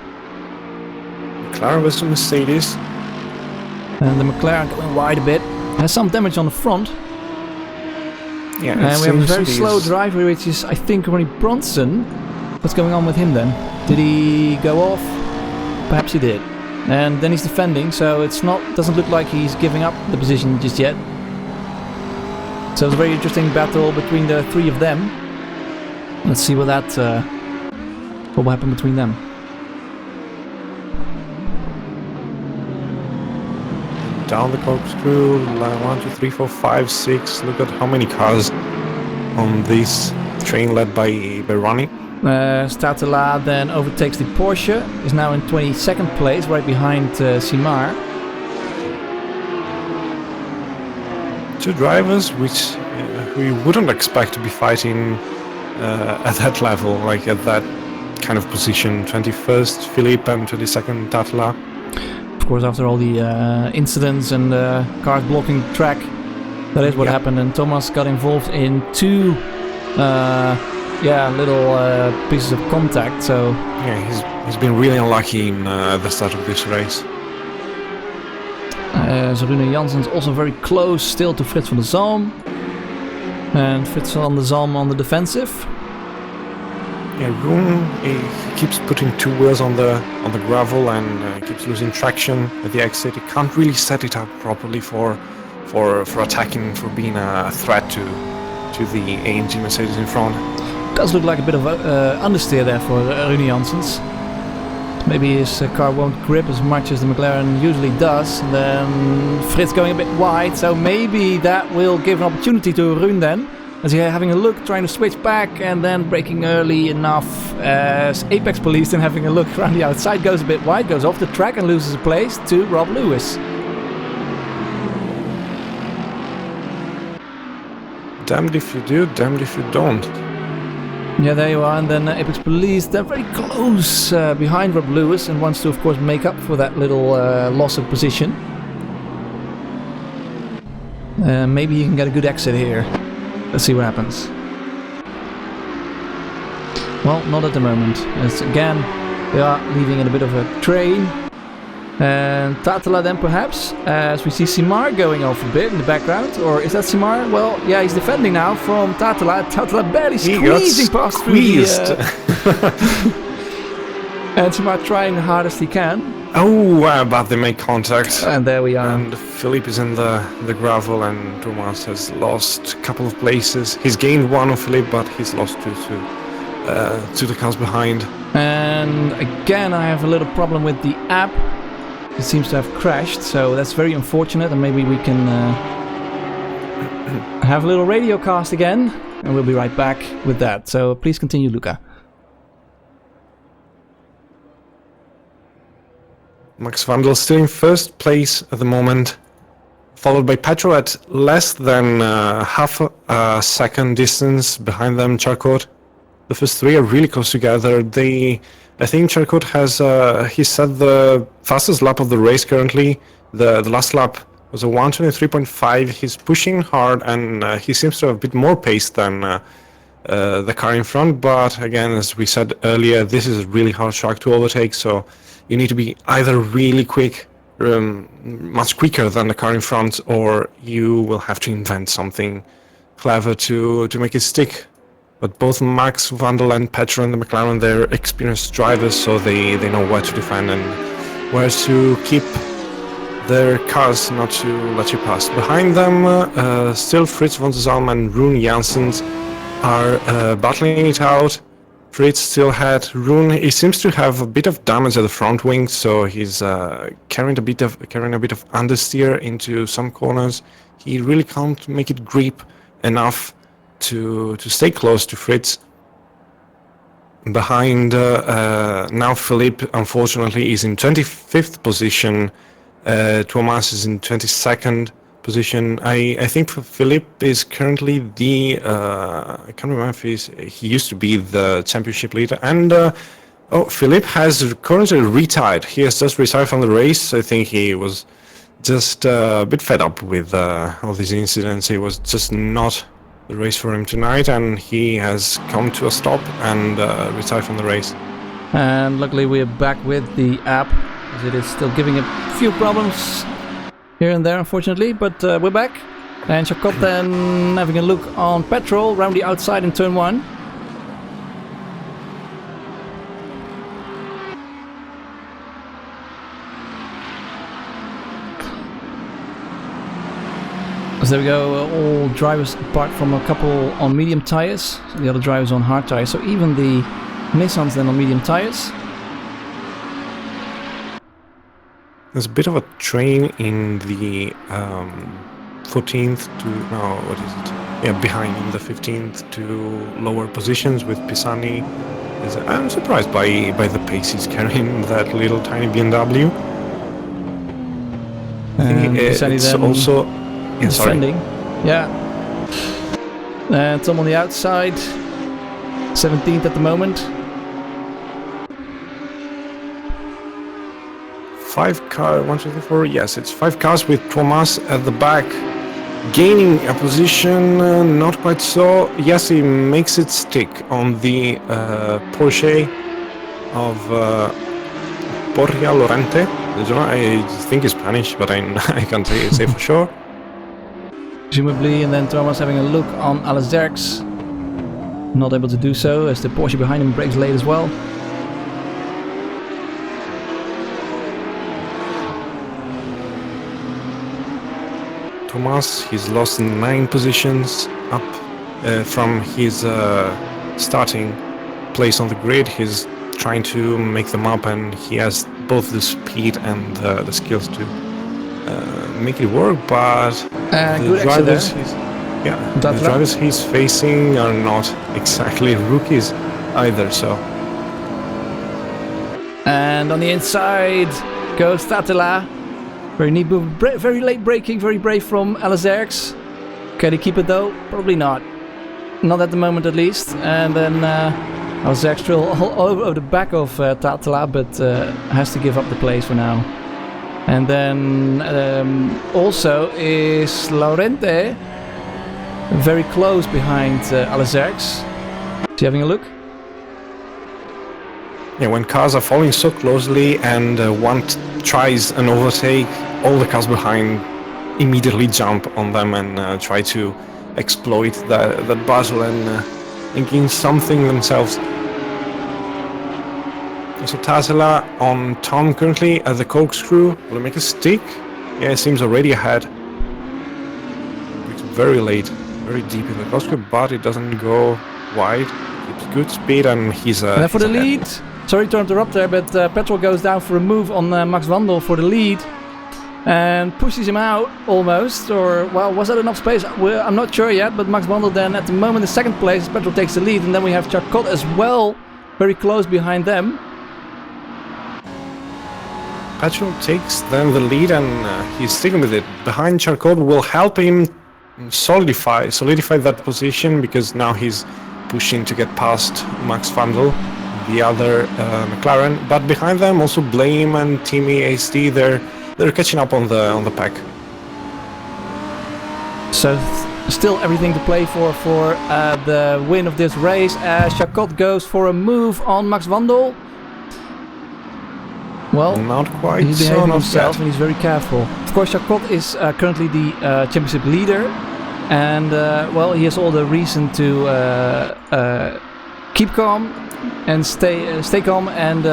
McLaren with some Mercedes. And the McLaren going wide a bit. Has some damage on the front. Yeah, and we have a very slow driver, which is, I think, Ronnie Bronson. What's going on with him then? Did he go off? Perhaps he did. And then he's defending, so doesn't look like he's giving up the position just yet. So it's a very interesting battle between the 3 of them. Let's see what will happen between them. Down the corkscrew, line 1, 2, 3, 4, 5, 6. Look at how many cars on this train led by Ronnie. Tatela then overtakes the Porsche, is now in 22nd place, right behind Simar. 2 drivers who you wouldn't expect to be fighting at that level, like at that kind of position. 21st Philippe and 22nd Tatela. Of course, after all the incidents and cars blocking the track, that is what happened. And Thomas got involved in 2 little pieces of contact. So yeah, he's been really unlucky in the start of this race. So Rune Janssens also very close still to Frits van der Zalm. And Frits van der Zalm on the defensive. Yeah, Rune, he keeps putting 2 wheels on the gravel and keeps losing traction at the exit. He can't really set it up properly for for attacking, for being a threat to the AMG Mercedes in front. Does look like a bit of understeer there for Rune Janssens. Maybe his car won't grip as much as the McLaren usually does. And then Fritz going a bit wide, so maybe that will give an opportunity to Rune then. As he's having a look, trying to switch back and then braking early enough as Apex Police, then having a look around the outside, goes a bit wide, goes off the track and loses a place to Rob Lewis. Damned if you do, damned if you don't. Yeah, there you are, and then Apex Police, they're very close behind Rob Lewis and wants to, of course, make up for that little loss of position. Maybe you can get a good exit here. Let's see what happens. Well, not at the moment. As again, they are leaving in a bit of a train. And Tatala then perhaps, as we see Simar going off a bit in the background. Or is that Simar? Well, yeah, he's defending now from Tatala. Tatala barely squeezing past through the... and Simar trying the hardest he can. Oh, but they make contact. And there we are. And Philippe is in the gravel, and Thomas has lost a couple of places. He's gained one of Philippe, but he's lost two to the cars behind. And again, I have a little problem with the app. It seems to have crashed, so that's very unfortunate, and maybe we can have a little radio cast again, and we'll be right back with that. So please continue, Luca. Max Vandal still in first place at the moment, followed by Petro at less than half a second distance behind them, Charcot. The first three are really close together. I think Charcot has he set the fastest lap of the race currently. The last lap was a 1:23.5. He's pushing hard, and he seems to have a bit more pace than the car in front. But again, as we said earlier, this is a really hard track to overtake, so you need to be either really quick, much quicker than the car in front, or you will have to invent something clever to make it stick. But both Max Vandal and Petro and the McLaren, they're experienced drivers, so they know where to defend and where to keep their cars not to let you pass. Behind them, still Fritz von Zalm and Rune Janssens are battling it out. Fritz still had Rune. He seems to have a bit of damage at the front wing, so he's carrying a bit of understeer into some corners. He really can't make it grip enough to stay close to Fritz. Behind now Philippe, unfortunately, is in 25th position. Thomas is in 22nd position. I think Philippe is currently the I can't remember if he used to be the championship leader, and Philippe has currently retired. He has just retired from the race. I think he was just a bit fed up with all these incidents. It was just not the race for him tonight, and he has come to a stop and retired from the race. And luckily we are back with the app, as it is still giving a few problems here and there, unfortunately, but we're back. And Chacot then having a look on Petrol around the outside in turn 1. So there we go, all drivers apart from a couple on medium tires, so the other drivers on hard tires, so even the Nissans then on medium tires. There's a bit of a train in the 14th to, no, what is it? Yeah, behind in the 15th to lower positions with Pisani. I'm surprised by the pace he's carrying that little tiny BMW. I think it's also... Yeah, defending. Yeah. And Tom on the outside. 17th at the moment. 5 cars, 1, 2, 3, 4. Yes, it's 5 cars with Thomas at the back, gaining a position. Not quite so. Yes, he makes it stick on the Porsche of Porria Lorente. I think it's Spanish, but I can't say for sure. Presumably, and then Thomas having a look on Alice Derks. Not able to do so, as the Porsche behind him brakes late as well. Thomas. He's lost 9 positions up from his starting place on the grid. He's trying to make them up, and he has both the speed and the skills to make it work, but good drivers the drivers he's facing are not exactly rookies either, so. And on the inside goes Tatila. Very neat move, very late braking, very brave from Alazerx. Can he keep it though? Probably not. Not at the moment at least. And then Alazerx still all over the back of Tatila, but has to give up the place for now. And then also is Laurente, very close behind Alazerx. Is he having a look? Yeah, when cars are following so closely and one tries an overtake, all the cars behind immediately jump on them and try to exploit that battle and gain something themselves. So Tazela on Tom currently at the corkscrew. Will he make a stick? Yeah, it seems already ahead. It's very late, very deep in the corkscrew, but it doesn't go wide. Keeps good speed, and he's and for the ahead. lead. Sorry to interrupt there, but Petrol goes down for a move on Max Wandel for the lead and pushes him out almost. Or, well, was that enough space? I'm not sure yet, but Max Wandel then at the moment in second place. Petrol takes the lead, and then we have Charcot as well, very close behind them. Petrol takes then the lead, and he's sticking with it. Behind Charcot will help him solidify that position, because now he's pushing to get past Max Wandel, the other McLaren. But behind them also Blame and Timmy ASD, they're catching up on the pack. So still everything to play for the win of this race. Charcot goes for a move on Max Wandel. Well, not quite. He's behaving himself and he's very careful. Of course, Charcot is currently the championship leader, and well, he has all the reason to keep calm and stay calm. And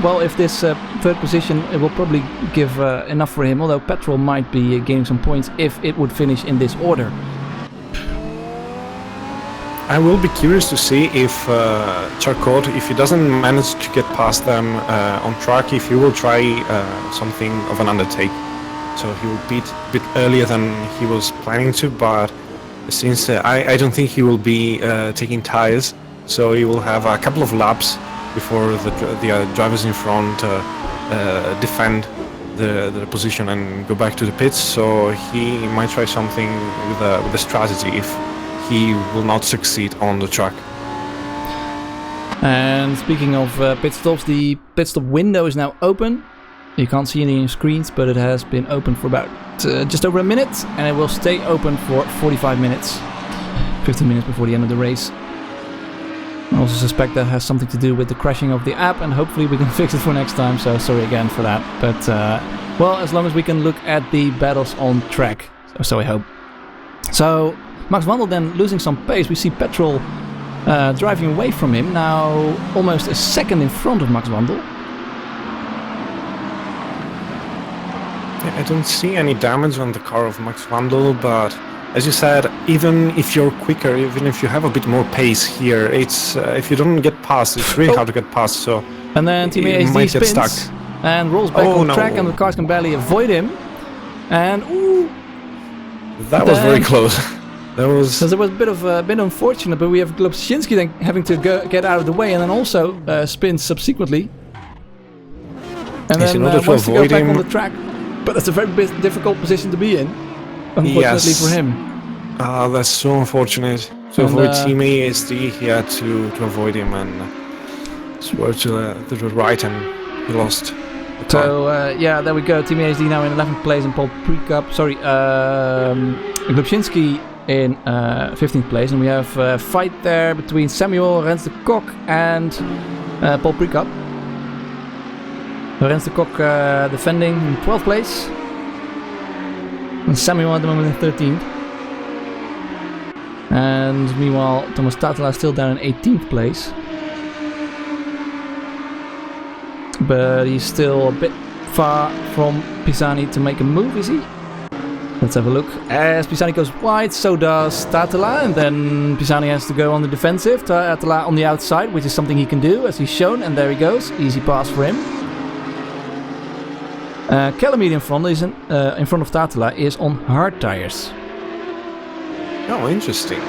well, if this third position, it will probably give enough for him. Although Petrol might be gaining some points if it would finish in this order. I will be curious to see if Charcot, if he doesn't manage to get past them on track, if he will try something of an undertake. So he will beat a bit earlier than he was planning to, but since I don't think he will be taking tires, so he will have a couple of laps before the drivers in front defend the position and go back to the pits. So he might try something with a strategy if he will not succeed on the track. And speaking of pit stops, the pit stop window is now open. You can't see any screens, but it has been open for about just over a minute, and it will stay open for 45 minutes, 15 minutes before the end of the race. I also suspect that has something to do with the crashing of the app, and hopefully we can fix it for next time, so sorry again for that. But well, as long as we can look at the battles on track, so I hope. So Max Wandel then losing some pace. We see Petrol driving away from him, now almost a second in front of Max Wandel. I don't see any damage on the car of Max Wandel, but as you said, even if you're quicker, even if you have a bit more pace here, it's if you don't get past, it's really hard to get past. So and then Team ASD spins and rolls back on track, and the cars can barely avoid him. And ooh, that was very close. That was. So it was a bit unfortunate, but we have Globshinsky then having to get out of the way, and then also spins subsequently. And then wants to go back on the track, but it's a very difficult position to be in, unfortunately for him. That's so unfortunate. To avoid Team ASD, he had to avoid him and swerve to the right, and he lost. So yeah, there we go. Team ASD now in 11th place, and Paul Prekap. Sorry, Globshinsky in 15th place, and we have a fight there between Samuel Rens de Kok and Paul Prekap. Rens de Kok defending in 12th place, and Samuel at the moment in 13th. And meanwhile, Thomas Tatela still down in 18th place, but he's still a bit far from Pisani to make a move, is he? Let's have a look. As Pisani goes wide, so does Tatala, and then Pisani has to go on the defensive. Tatala on the outside, which is something he can do, as he's shown, and there he goes. Easy pass for him. Calamite in front of Tatala is on hard tires. Oh, interesting.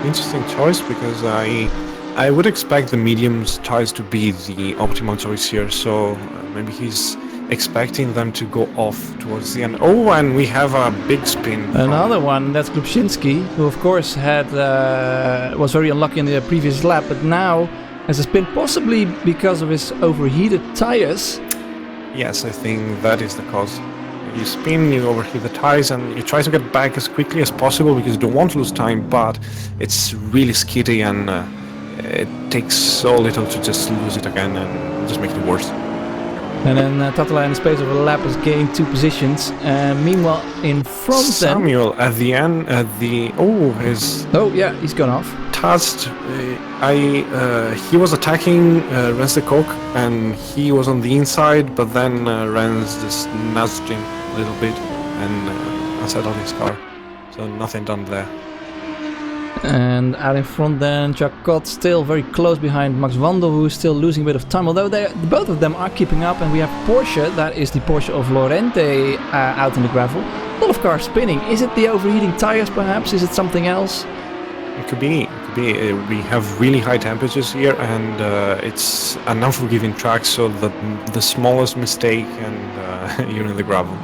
Interesting choice, because I would expect the mediums tires to be the optimal choice here, so maybe he's expecting them to go off towards the end. Oh, and we have a big spin. Another one, that's Glubczynski, who of course was very unlucky in the previous lap, but now has a spin, possibly because of his overheated tires. Yes, I think that is the cause. You spin, you overheat the tires, and you try to get back as quickly as possible because you don't want to lose time, but it's really skiddy, and it takes so little to just lose it again and just make it worse. And then Tatala in the space of a lap has gained 2 positions. Meanwhile, in front Samuel at the end, Oh yeah, he's gone off. Touched. He was attacking Renz de Kock, and he was on the inside, but then Renz just nudged him a little bit and unsettled his car. So nothing done there. And out in front then, Jacot still very close behind Max Wandel, who is still losing a bit of time, although both of them are keeping up, and we have Porsche, that is the Porsche of Lorente, out in the gravel. A lot of cars spinning. Is it the overheating tires perhaps? Is it something else? It could be. We have really high temperatures here, and it's an unforgiving track, so that the smallest mistake and you're in the gravel.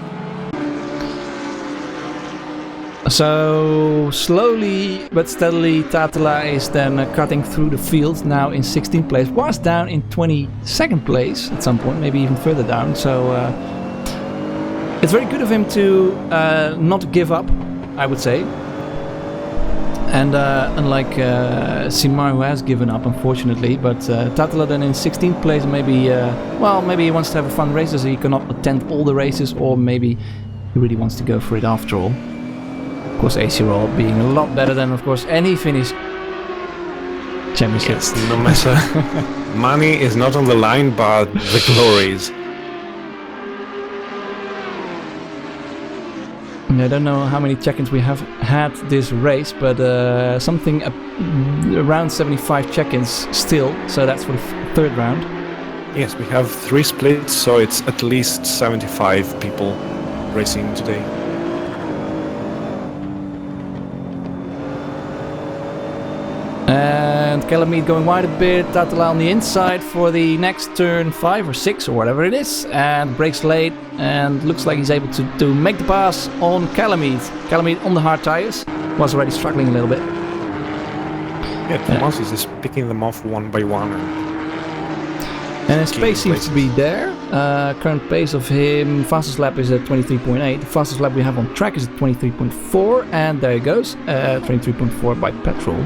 So slowly but steadily Tatala is then cutting through the field, now in 16th place, was down in 22nd place at some point, maybe even further down, so it's very good of him to not give up, I would say. And unlike Simar, who has given up, unfortunately, but Tatala then in 16th place, maybe maybe he wants to have a fun race, so he cannot attend all the races, or maybe he really wants to go for it after all. Of course, ACRL being a lot better than, of course, any Finnish championship. Yes, no matter. Money is not on the line, but the glories. I don't know how many check-ins we have had this race, but something around 75 check-ins still, so that's for the third round. Yes, we have 3 splits, so it's at least 75 people racing today. And Calamite going wide a bit, Tatala on the inside for the next turn 5 or 6 or whatever it is, and brakes late, and looks like he's able to make the pass on Calamite. Calamite on the hard tires, was already struggling a little bit. Yeah, Thomas is just picking them off one by one. And his pace seems to be there. Current pace of him, fastest lap is at 23.8. The fastest lap we have on track is at 23.4, and there he goes, 23.4 by petrol.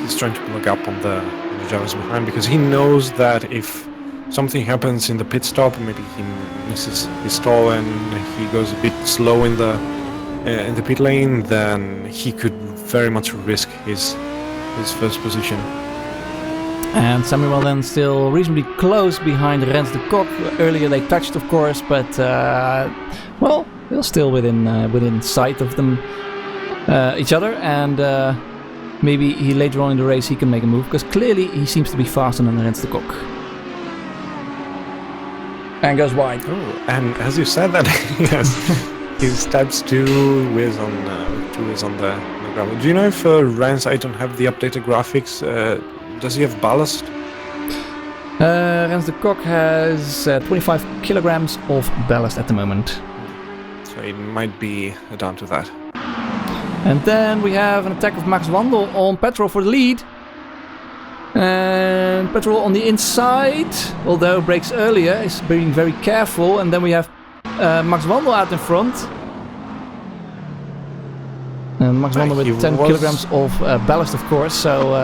He's trying to plug up on the drivers behind, because he knows that if something happens in the pit stop, maybe he misses his stall and he goes a bit slow in the pit lane, then he could very much risk his first position. And Samuel then still reasonably close behind Renz de Kock. Earlier they touched, of course, but they're still within sight of them, each other, and maybe later on in the race he can make a move, because clearly he seems to be faster than Renz de Kock. And goes wide. Oh, and as you said that, yes, he steps 2 wheels on the gravel. Do you know if Renz, I don't have the updated graphics, does he have ballast? Renz de Kock has 25 kilograms of ballast at the moment. So it might be down to that. And then we have an attack of Max Wandel on Petrol for the lead. And Petrol on the inside, although brakes earlier, is being very careful. And then we have Max Wandel out in front. And Max Wandel with 10 kilograms of ballast, of course. So,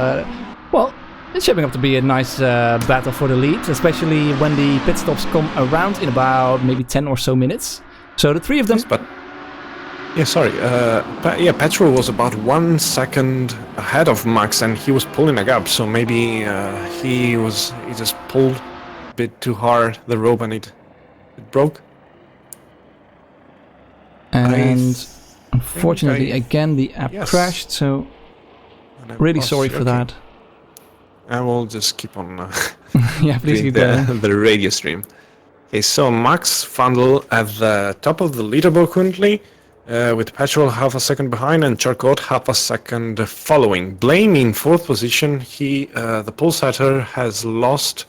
it's shaping up to be a nice battle for the lead, especially when the pit stops come around in about maybe 10 or so minutes. So the 3 of them... Yes, Petrol was about 1 second ahead of Max, and he was pulling a gap, so maybe he just pulled a bit too hard the rope and it broke. And unfortunately, again, the app crashed, so really sorry for that. I will just keep on Yeah, please keep going. the radio stream. Okay, so Max Vandal at the top of the leaderboard currently, with Petrol half a second behind and Charcot half a second following. Blame in 4th position. The pole setter has lost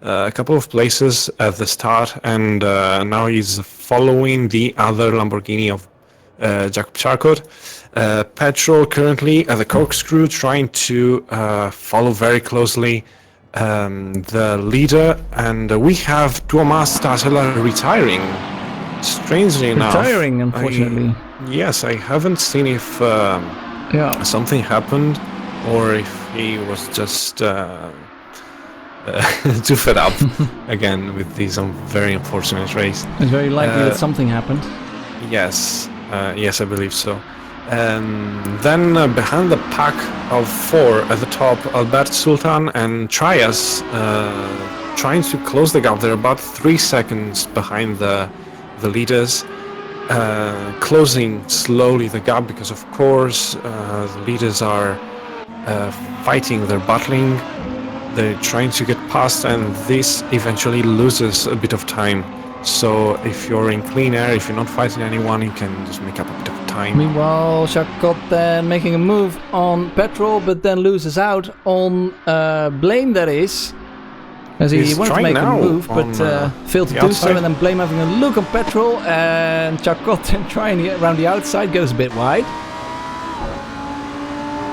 a couple of places at the start, and now he's following the other Lamborghini of Jacob Charcot. Petrol currently at the corkscrew, trying to follow very closely the leader, and we have Tuomas Tasela retiring. Strangely enough. Retiring, unfortunately. Yes, I haven't seen if something happened or if he was just too fed up again with this very unfortunate race. It's very likely that something happened. Yes, yes, I believe so. Then behind the pack of 4 at the top, Albert Sultan and Trias trying to close the gap. They're about 3 seconds behind the leaders, closing slowly the gap because, of course, the leaders are fighting, they're battling, they're trying to get past, and this eventually loses a bit of time. So if you're in clean air, if you're not fighting anyone, you can just make up a bit of time. Meanwhile, Charcot then making a move on Petrol, but then loses out on Blame, that is. As he wanted to make a move, but failed to do so, and then Blame having a look on Petrol, and Charcot then trying around the outside, goes a bit wide.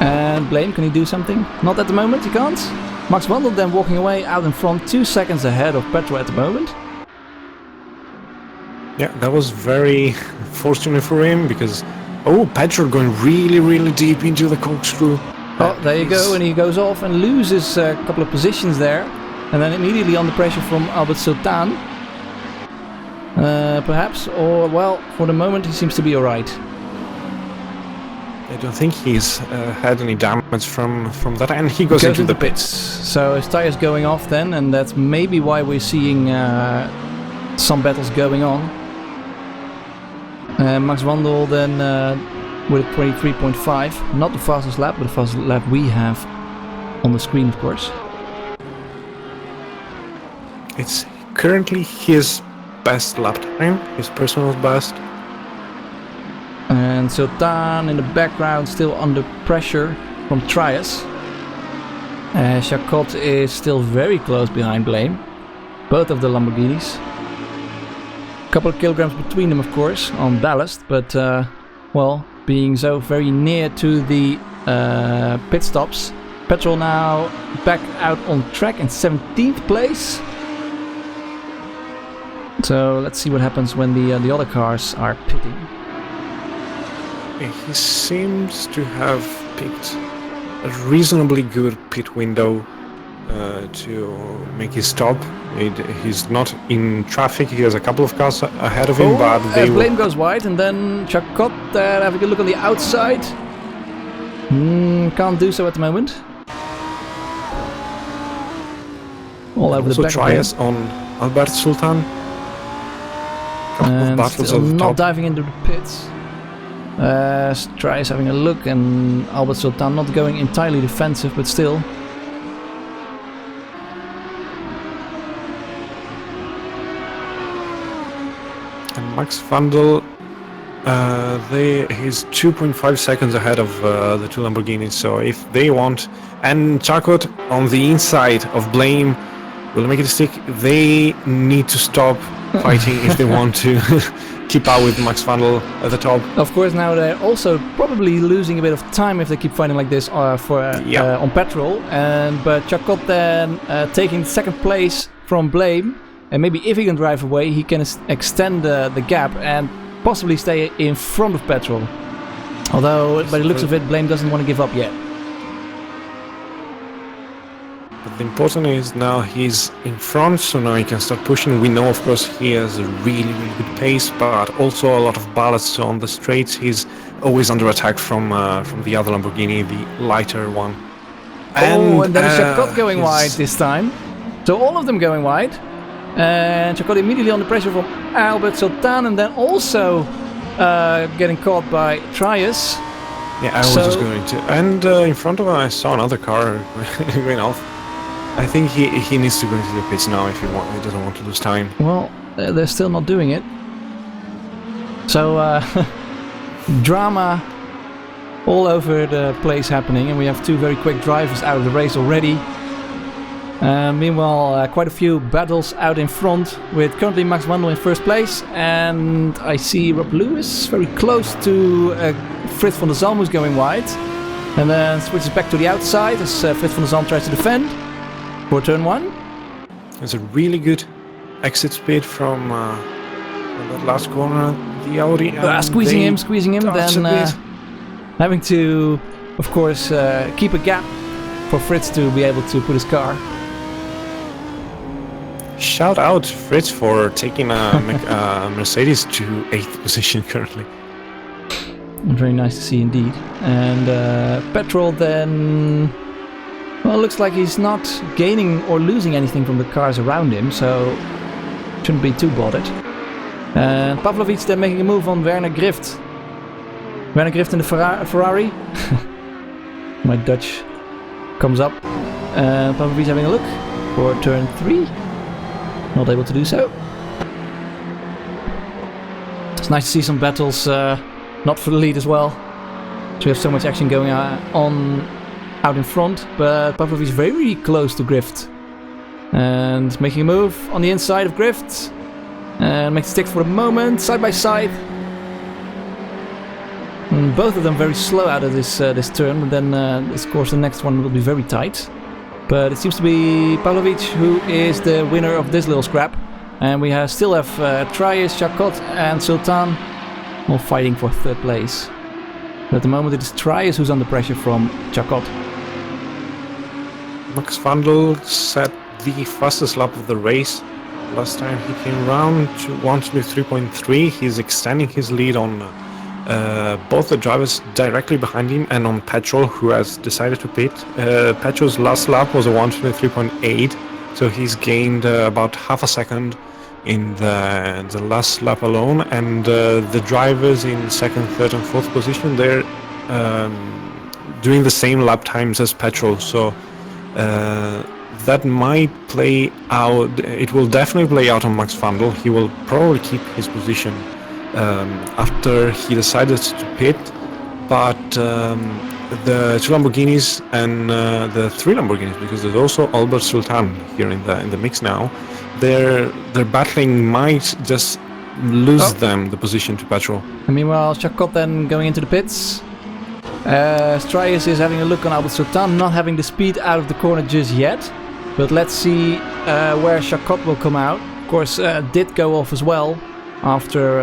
And Blame, can he do something? Not at the moment, he can't. Max Wandel then walking away out in front, 2 seconds ahead of Petrol at the moment. Yeah, that was very fortunate for him because, Petrol going really, really deep into the corkscrew. Oh, there you go, and he goes off and loses a couple of positions there. And then immediately under pressure from Albert Sultan. Perhaps, or, well, for the moment he seems to be alright. I don't think he's had any damage from that, and he goes into the pits. So his tire's going off then, and that's maybe why we're seeing some battles going on. Max Wandel then with 23.5, not the fastest lap, but the fastest lap we have on the screen, of course. It's currently his best lap time, his personal best. And Sultan in the background still under pressure from Trias. Charcot is still very close behind Blame. Both of the Lamborghinis. Couple of kilograms between them, of course, on ballast, but well, being so very near to the pit stops. Petrol now back out on track in 17th place. So let's see what happens when the other cars are pitting. He seems to have picked a reasonably good pit window to make his stop. He's not in traffic. He has a couple of cars ahead of him, but they Blame goes wide, and then Charcot having a look on the outside. Can't do so at the moment. All over the back. Also Trias on Albert Sultan. And still not diving into the pits. Trias having a look, and Albert Sultan not going entirely defensive, but still. And Max Vandal, he's 2.5 seconds ahead of the two Lamborghinis, so if they want, and Charcot on the inside of Blame will make it stick, they need to stop fighting if they want to keep out with Max Vandal at the top. Of course, now they're also probably losing a bit of time if they keep fighting like this on Petrol. But Charcot then taking second place from Blame, and maybe if he can drive away, he can extend the gap and possibly stay in front of Petrol. Although, by the looks of it, Blame doesn't want to give up yet. But the important is now he's in front, so now he can start pushing. We know, of course, he has a really, really good pace, but also a lot of ballast. So on the straights, he's always under attack from the other Lamborghini, the lighter one. And then Charcot going wide this time. So all of them going wide. And Charcot immediately under pressure from Albert Sultan, and then also getting caught by Trias. Yeah, I was just going to. And in front of him, I saw another car going off. I think he needs to go into the pits now if he doesn't want to lose time. Well, they're still not doing it. So, drama all over the place happening, and we have 2 very quick drivers out of the race already. Meanwhile, quite a few battles out in front, with currently Max Wandel in first place, and I see Rob Lewis very close to Fritz van der Zalm, who's going wide, and then switches back to the outside as Fritz van der Zalm tries to defend for turn 1. It's a really good exit speed from that last corner. The Audi squeezing him, then having to, of course, keep a gap for Fritz to be able to put his car. Shout out Fritz for taking a Mercedes to 8th position currently. Very nice to see indeed. And Petrol then, well, looks like he's not gaining or losing anything from the cars around him, so shouldn't be too bothered. And Pavlovic then making a move on Werner Grift. Werner Grift in the Ferrari. My Dutch comes up. Pavlovic having a look for turn 3. Not able to do so. It's nice to see some battles not for the lead as well. So we have so much action going on out in front. But Pavlovic is very close to Grift. And making a move on the inside of Grift. And makes sticks for the moment, side by side. And both of them very slow out of this turn, but then of course the next one will be very tight. But it seems to be Pavlovic who is the winner of this little scrap. And we still have Trias, Chacot and Sultan all fighting for 3rd place. But at the moment it is Trias who's under pressure from Chacot. Max Wandel set the fastest lap of the race. Last time he came round to 1:23.3. He's extending his lead on both the drivers directly behind him and on Petrol, who has decided to pit. Petrol's last lap was a 1:23.8, so he's gained about half a second in the last lap alone. And the drivers in 2nd, 3rd and 4th position, they're doing the same lap times as Petrol, so that might play out. It will definitely play out on Max Wandel. He will probably keep his position after he decided to pit, but the 2 Lamborghinis and the 3 Lamborghinis, because there's also Albert Sultan here in the mix now, their battling might just lose them the position to Petrol. And meanwhile, Chacot then going into the pits. Trias is having a look on Albert Sultan, not having the speed out of the corner just yet. But let's see where Chacot will come out. Of course, did go off as well after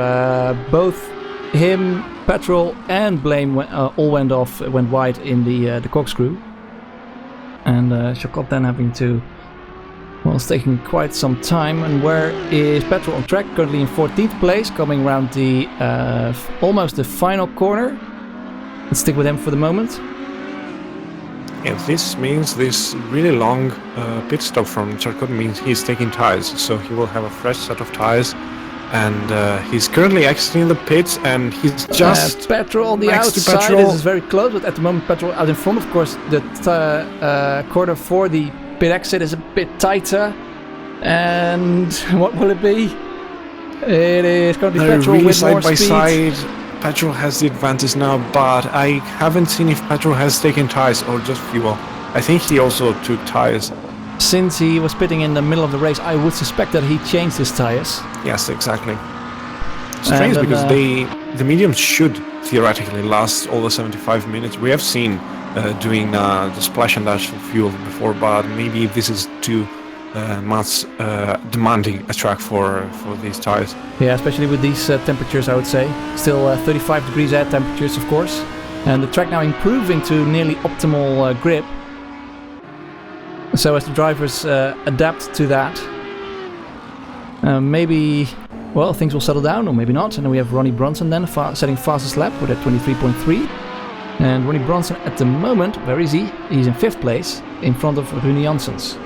both him, Petrol and Blame all went wide in the corkscrew. And Chacot then having to, well, it's taking quite some time. And where is Petrol on track? Currently in 14th place, coming around the almost the final corner. Let's stick with him for the moment. Yeah, this means this really long pit stop from Chacot means he's taking tires, so he will have a fresh set of tires. And he's currently exiting the pits, and he's just Petrol on the outside. This is very close, but at the moment Petrol out in front. Of course, the corner for the pit exit is a bit tighter. And what will it be? It is currently Petrol really with side more by speed. side. Petrol has the advantage now, but I haven't seen if Petrol has taken tires or just fuel. I think he also took tires. Since he was pitting in the middle of the race, I would suspect that he changed his tires. Yes, exactly. Strange, then, because the mediums should theoretically last all the 75 minutes. We have seen doing the splash and dash fuel before, but maybe this is too much demanding a track for these tires. Yeah, especially with these temperatures, I would say. Still 35 degrees air temperatures, of course. And the track now improving to nearly optimal grip. So as the drivers adapt to that, maybe, well, things will settle down, or maybe not. And then we have Ronnie Bronson then setting fastest lap with a 23.3. And Ronnie Bronson at the moment, where is he? He's in 5th place, in front of Rune Janssens.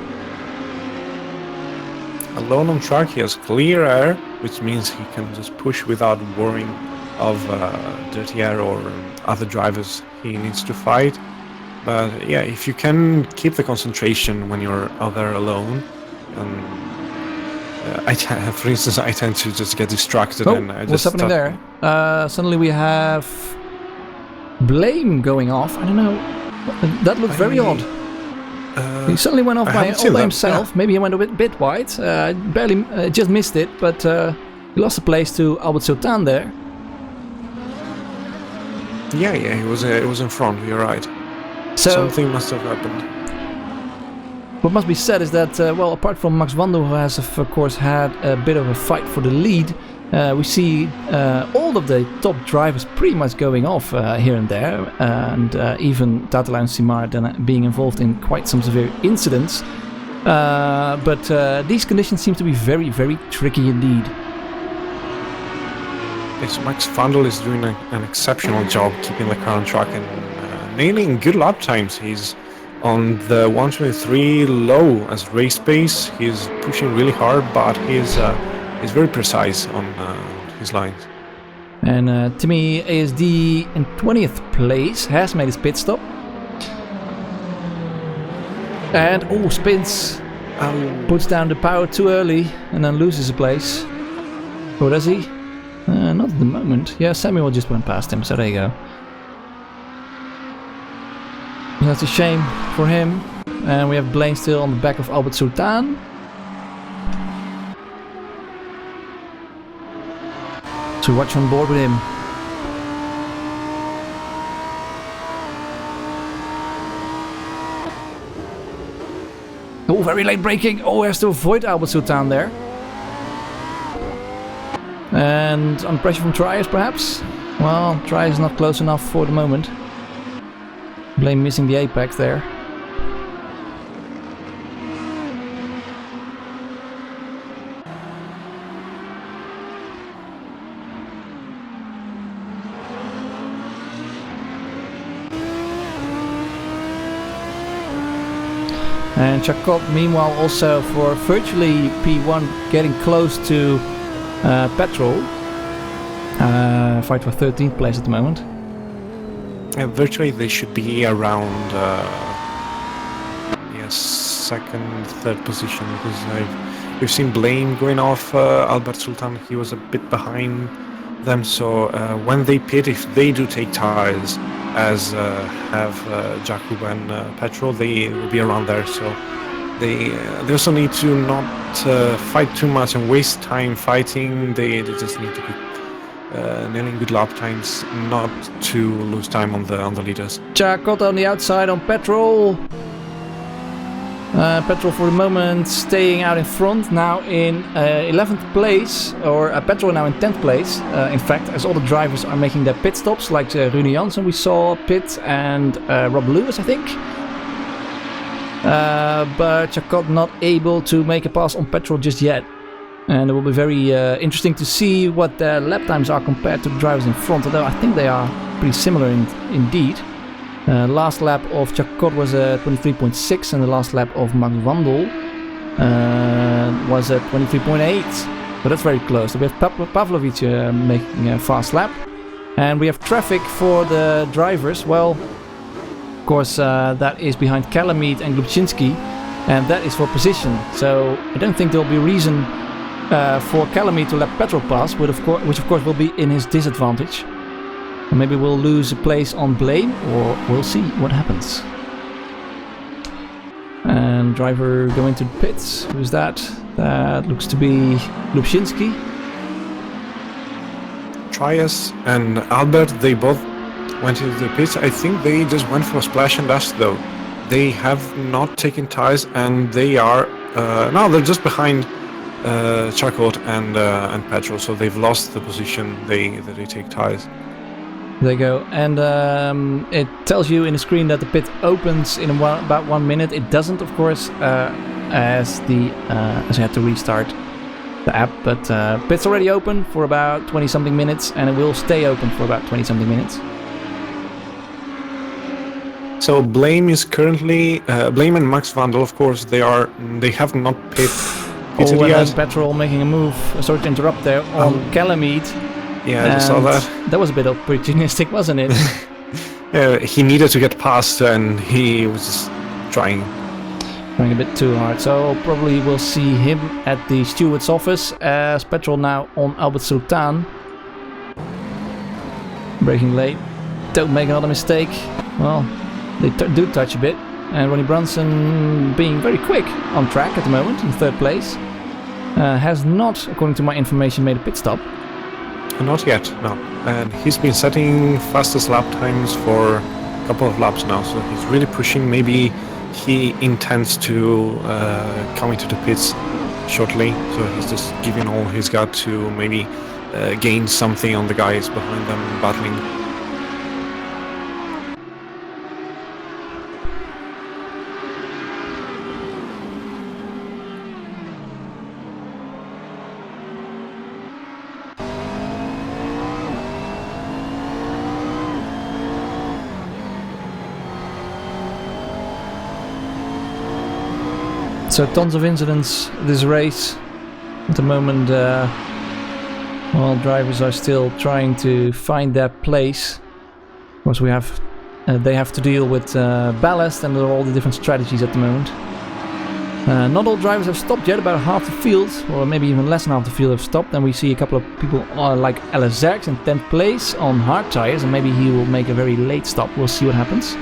Alone on track, he has clear air, which means he can just push without worrying of Dirty Air or other drivers he needs to fight. But yeah, if you can keep the concentration when you're out there alone, for instance, I tend to just get distracted and I what's just happening there? Suddenly we have Blame going off. I don't know. That looked very odd. He suddenly went off all by himself. Yeah. Maybe he went a bit wide. Barely just missed it, but he lost the place to Albert Sultan there. Yeah, he was in front. You're right. So something must have happened. What must be said is that, well, apart from Max Wandel, who has of course had a bit of a fight for the lead, we see all of the top drivers pretty much going off here and there, and even Tatala and Simar then being involved in quite some severe incidents. But these conditions seem to be very, very tricky indeed. Yes, Max Wandel is doing an exceptional job keeping the car on track and nailing good lap times. He's on the 123 low as race pace. He's pushing really hard, but he's very precise on his lines. And Timmy ASD in 20th place has made his pit stop. And spins. Puts down the power too early and then loses a place. Or does he? Not at the moment. Yeah, Samuel just went past him, so there you go. That's a shame for him. And we have Blaine still on the back of Albert Sultan. To watch on board with him. Oh, very late braking. Oh, he has to avoid Albert Sultan there. And on pressure from Trias perhaps? Well, Trias is not close enough for the moment. Blame missing the apex there. And Chakot meanwhile also for virtually P1 getting close to Petrol. Fight for 13th place at the moment. Virtually they should be around second, third position, because we've seen Blaine going off Albert Sultan. He was a bit behind them, so when they pit, if they do take tires as have Jakub and Petrol, they will be around there, so they also need to not fight too much and waste time fighting. They just need to be nailing good lap times, not to lose time on the leaders. Chakot on the outside on Petrol. Petrol for the moment staying out in front, now in 11th place, or Petrol now in 10th place. In fact, as all the drivers are making their pit stops, like Rune Janssen we saw pit, and Rob Lewis I think. But Chakot not able to make a pass on Petrol just yet. And it will be very interesting to see what their lap times are compared to the drivers in front, although I think they are pretty similar indeed. Last lap of Chakot was 23.6 and the last lap of Max Wandel was 23.8. So that's very close. So we have Pavlovic making a fast lap. And we have traffic for the drivers. Well, of course, that is behind Calamite and Glubczynski, and that is for position. So I don't think there will be reason for Calamite to let Petrol pass, which of course will be in his disadvantage. And maybe we'll lose a place on Blame, or we'll see what happens. And driver going to the pits. Who's that? That looks to be Glubczynski. Trias and Albert, they both went into the pits. I think they just went for a splash and dash though. They have not taken tires, and they are now they're just behind Chakot and Petrol, so they've lost the position they take tires. There you go, and it tells you in the screen that the pit opens in about 1 minute. It doesn't, of course, as you have to restart the app, but pit's already open for about 20 something minutes, and it will stay open for about 20 something minutes. So Blame is currently Blame and Max Wandel, of course, they have not pitted yet. Petrol making a move. Sorry to interrupt there on Calamite. Yeah, I just saw And that. that was a bit opportunistic, wasn't it? He needed to get past, and he was just trying. Going a bit too hard. So probably we'll see him at the steward's office as Petrol now on Albert Sultan. Braking late. Don't make another mistake. Well, they do touch a bit. And Ronnie Brunson being very quick on track at the moment in 3rd place. Has not, according to my information, made a pit stop. Not yet, no. And he's been setting fastest lap times for a couple of laps now, so he's really pushing. Maybe he intends to come into the pits shortly, so he's just giving all he's got to maybe gain something on the guys behind them battling. So tons of incidents this race. At the moment, well, drivers are still trying to find their place. Of course, they have to deal with ballast and all the different strategies at the moment. Not all drivers have stopped yet. About half the field, or maybe even less than half the field, have stopped. And we see a couple of people like LSX in 10th place on hard tires, and maybe he will make a very late stop. We'll see what happens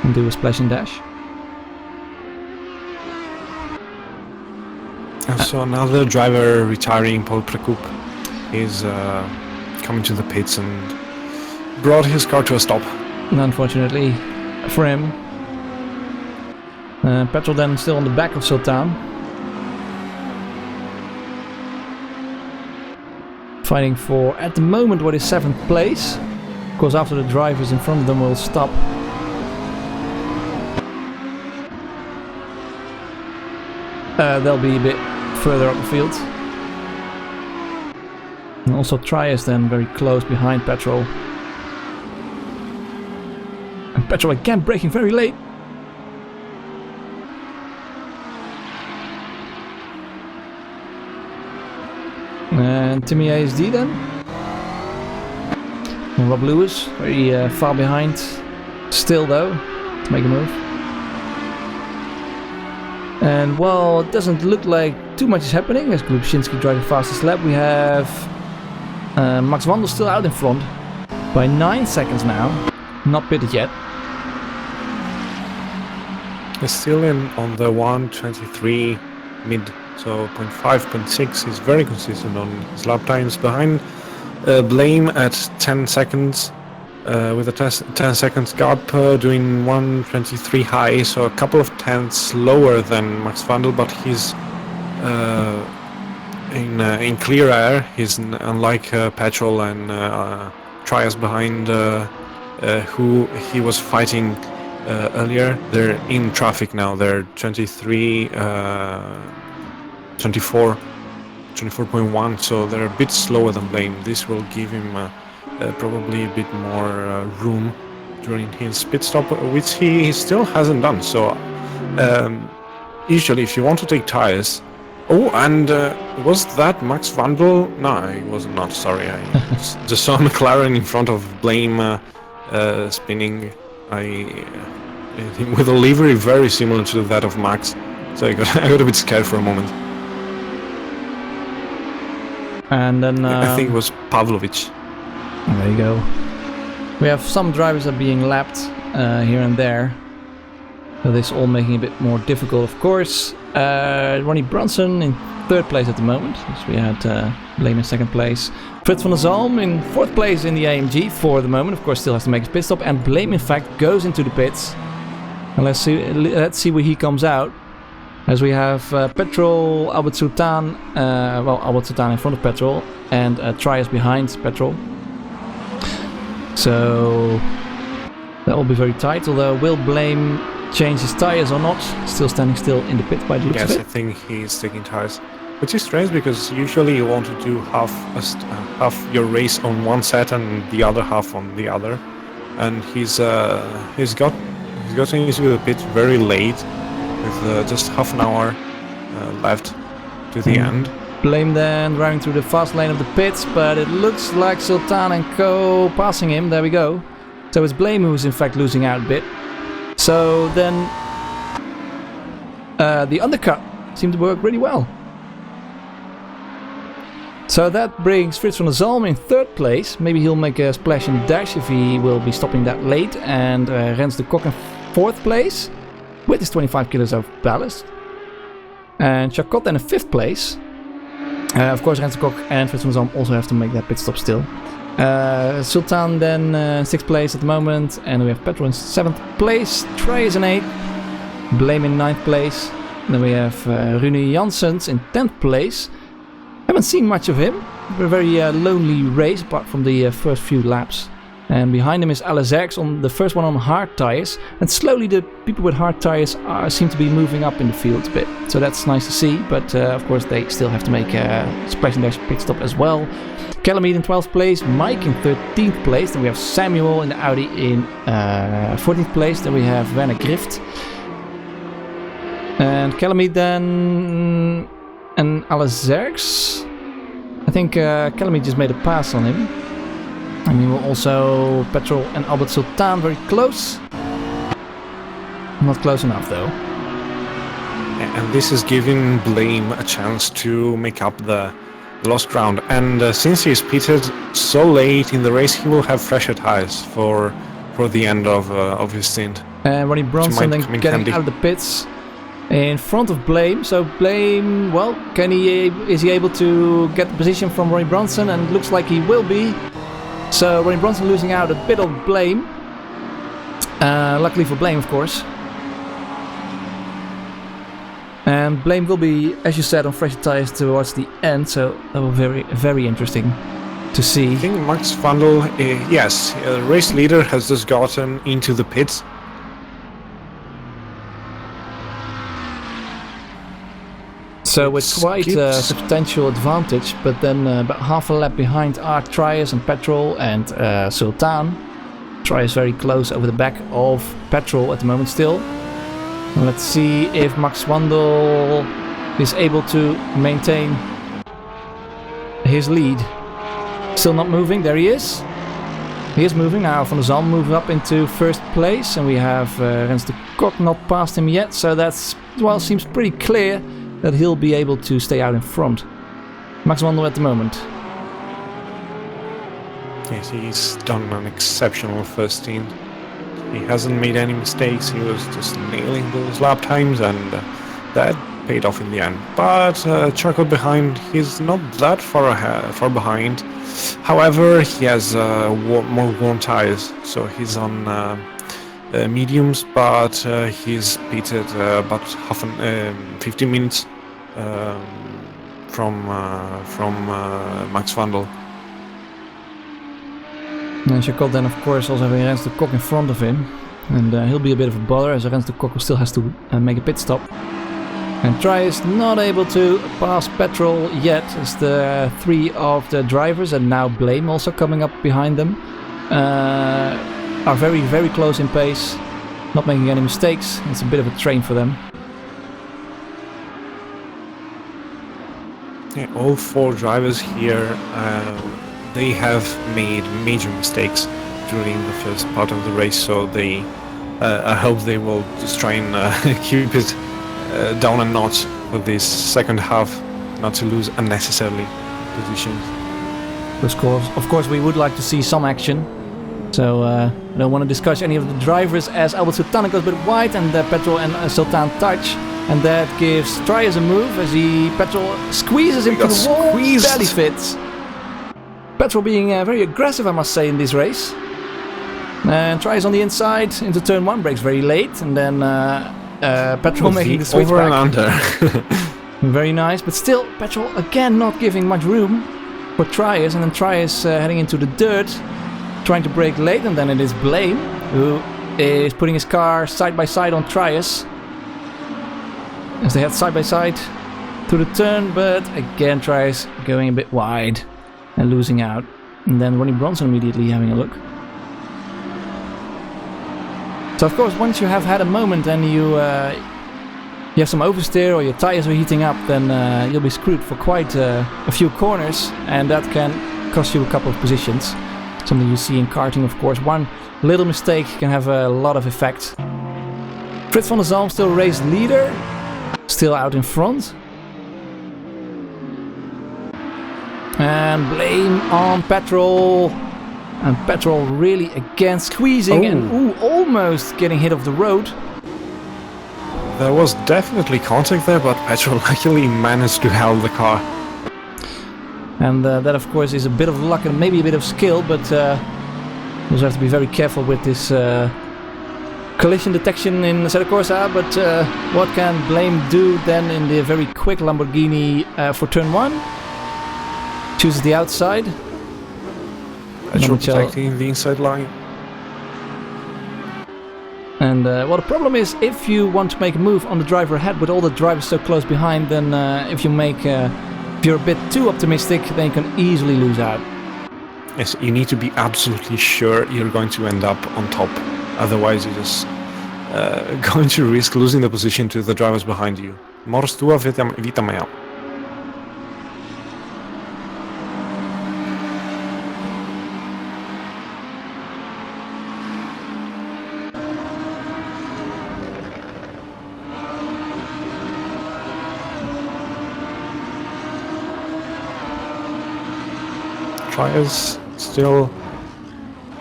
and do a splash and dash. So another driver retiring, Paul Prekup, is coming to the pits and brought his car to a stop. Unfortunately for him. Petrol then still on the back of Sultan. Fighting for, at the moment, what is 7th place. Of course, after the drivers in front of them will stop. They'll be a bit further up the field. And also Trias then very close behind Petrol. And Petrol again braking very late. And Timmy ASD then. And Rob Lewis very far behind. Still though, to make a move. And while it doesn't look like too much is happening, as Grubczynski driving fastest lap, we have Max Wandel still out in front by 9 seconds now, not pitted yet. He's still in on the 1:23 mid, so 0.5, 0.6. He's very consistent on his lap times. Behind Blame at 10 seconds. With a 10 seconds gap, doing 1:23 high, so a couple of tenths lower than Max Wandel, but he's in clear air. He's unlike Petrol and Trias behind, who he was fighting earlier. They're in traffic now. They're 24.1, so they're a bit slower than Blame. This will give him probably a bit more room during his pit stop, which he still hasn't done. So usually if you want to take tires... Oh, and was that Max Wandel? No, it was not, sorry. I just saw McLaren in front of Blame spinning with a livery very similar to that of Max. So I got a bit scared for a moment. And then I think it was Pavlovich. There you go. We have some drivers that are being lapped here and there. So this all making it a bit more difficult, of course. Ronnie Brunson in 3rd place at the moment. So we had Blame in 2nd place. Fritz van der Zalm in 4th place in the AMG for the moment. Of course, still has to make his pit stop. And Blame, in fact, goes into the pits. And let's see where he comes out. As we have Petrol, Albert Sultan, Albert Sultan in front of Petrol, and Trias behind Petrol. So that will be very tight, although will Blame change his tires or not? Still standing still in the pit by the looks of it. Yes, I think he's taking tires. Which is strange, because usually you want to do half your race on one set and the other half on the other. And he's gotten into the pit very late, with just half an hour left to the end. Blame then driving through the fast lane of the pits, but it looks like Sultan and Co passing him. There we go. So it's Blame who's in fact losing out a bit. So then the undercut seemed to work really well. So that brings Frits van der Zalm in 3rd place. Maybe he'll make a splash and dash if he will be stopping that late. And Rens de Kok in 4th place with his 25 kilos of ballast. And Chacot then in 5th place. Of course, Rens de Kok and Frits van der Zalm also have to make that pit stop still. Sultan then 6th place at the moment. And we have Petrol in 7th place. Trias in 8th. Blame in 9th place. Then we have Rune Janssens in 10th place. Haven't seen much of him. A very lonely race apart from the first few laps. And behind him is Alex on the first one on hard tires. And slowly the people with hard tires seem to be moving up in the field a bit. So that's nice to see. But of course they still have to make a splash and dash pit stop as well. Calamite in 12th place. Mike in 13th place. Then we have Samuel in the Audi in 14th place. Then we have Werner Grift. And Calamite then... And Alex, I think Calamite just made a pass on him. And we will also Petrol and Albert Sultan very close. Not close enough though. And this is giving Blame a chance to make up the lost ground. And since he's pitted so late in the race, he will have fresher tires for the end of his stint. And Ronnie Bronson then getting out of the pits. In front of Blame, so Blame, well, is he able to get the position from Ronnie Bronson? And looks like he will be. So Ronnie Bronson losing out a bit of Blame. Luckily for Blame, of course. And Blame will be, as you said, on fresh tires towards the end, so that will be very, very interesting to see. I think Max Vandal, yes, race leader has just gotten into the pits. So with quite a substantial advantage, but then about half a lap behind are Trias and Petrol and Sultan. Trias very close over the back of Petrol at the moment still. And let's see if Max Wandel is able to maintain his lead. Still not moving, there he is. He is moving now. Van der Zalm moving up into 1st place, and we have Rens de Kok not past him yet, so that's, well, seems pretty clear that he'll be able to stay out in front. Max Wandel at the moment. Yes, he's done an exceptional first stint. He hasn't made any mistakes, he was just nailing those lap times, and that paid off in the end. But Charcoal behind, he's not that far behind. However, he has more worn tires, so he's on mediums, but he's pitted about 15 minutes from Max Vandal. And Chacot then, of course, also having Rens de Kok in front of him, and he'll be a bit of a bother as Rens de Kok still has to make a pit stop. And Try is not able to pass Petrol yet, as the 3 of the drivers, and now Blame also coming up behind them, are very, very close in pace, not making any mistakes. It's a bit of a train for them. Yeah, all 4 drivers here, they have made major mistakes during the first part of the race, so they, I hope they will just try and keep it down a notch for this second half, not to lose unnecessarily positions. Of course, we would like to see some action. So I don't want to discuss any of the drivers as Albert Sultan goes a bit wide and Petrol and Sultan touch. And that gives Trias a move as Petrol squeezes him to the wall, barely fits. Petrol being very aggressive, I must say, in this race. And Trias on the inside into turn 1, brakes very late, and then Petrol making the switch over back. and under. Very nice, but still Petrol again not giving much room for Trias, and then Trias heading into the dirt, trying to brake late, and then it is Blame who is putting his car side by side on Trias as they head side by side through the turn, but again Trias going a bit wide and losing out, and then Ronnie Bronson immediately having a look. So of course, once you have had a moment and you you have some oversteer or your tires are heating up, then you'll be screwed for quite a few corners, and that can cost you a couple of positions. Something you see in karting, of course. One little mistake can have a lot of effect. Frits van der Zalm still race leader, still out in front. And blame on Petrol. And Petrol really again squeezing and almost getting hit off the road. There was definitely contact there, but Petrol luckily managed to hold the car. And that of course is a bit of luck and maybe a bit of skill, but you also have to be very careful with this collision detection in Seca Corsa. But what can Blame do then in the very quick Lamborghini for turn 1? Chooses the outside. Petrol protecting the inside line. And well, the problem is, if you want to make a move on the driver ahead with all the drivers so close behind, then if you're a bit too optimistic, then you can easily lose out. Yes, you need to be absolutely sure you're going to end up on top. Otherwise, you're just going to risk losing the position to the drivers behind you. Mors tua, vita mea. Trias still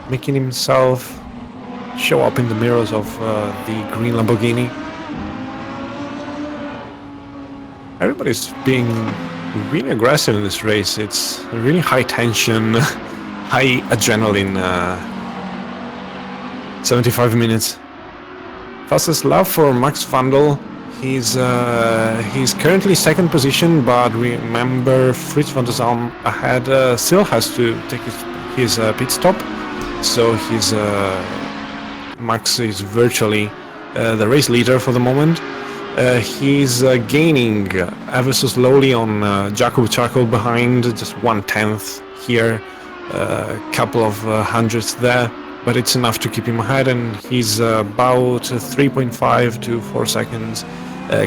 making himself show up in the mirrors of the green Lamborghini. Everybody's being really aggressive in this race. It's really high tension, high adrenaline. 75 minutes. Fastest lap for Max Vandal. He's currently second position, but remember Frits van der Zalm ahead still has to take his pit stop, so Max is virtually the race leader for the moment. He's gaining ever so slowly on Jacob Charcoal behind, just 1/10 here, a couple of hundreds there, but it's enough to keep him ahead, and he's about 3.5 to 4 seconds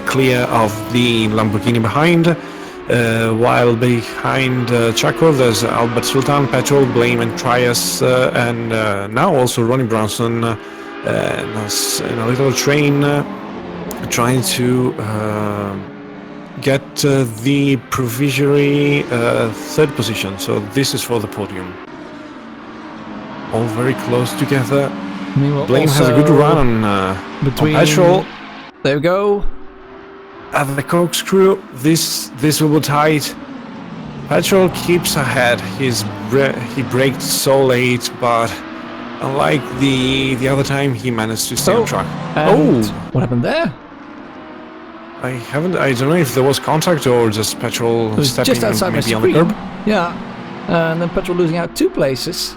clear of the Lamborghini behind, while behind Chaco there's Albert Sultan, Petrol, Blame and Trias, and now also Ronnie Bronson in a little train trying to get the provisionary third position, so this is for the podium. All very close together. Blame has a good run on Petrol. There we go. At the corkscrew, this will be tight. Petrol keeps ahead. He braked so late, but unlike the other time, he managed to stay on track. What happened there? I don't know if there was contact or just Petrol stepping just outside maybe my on the screen. curb. Yeah, and then Petrol losing out 2 places.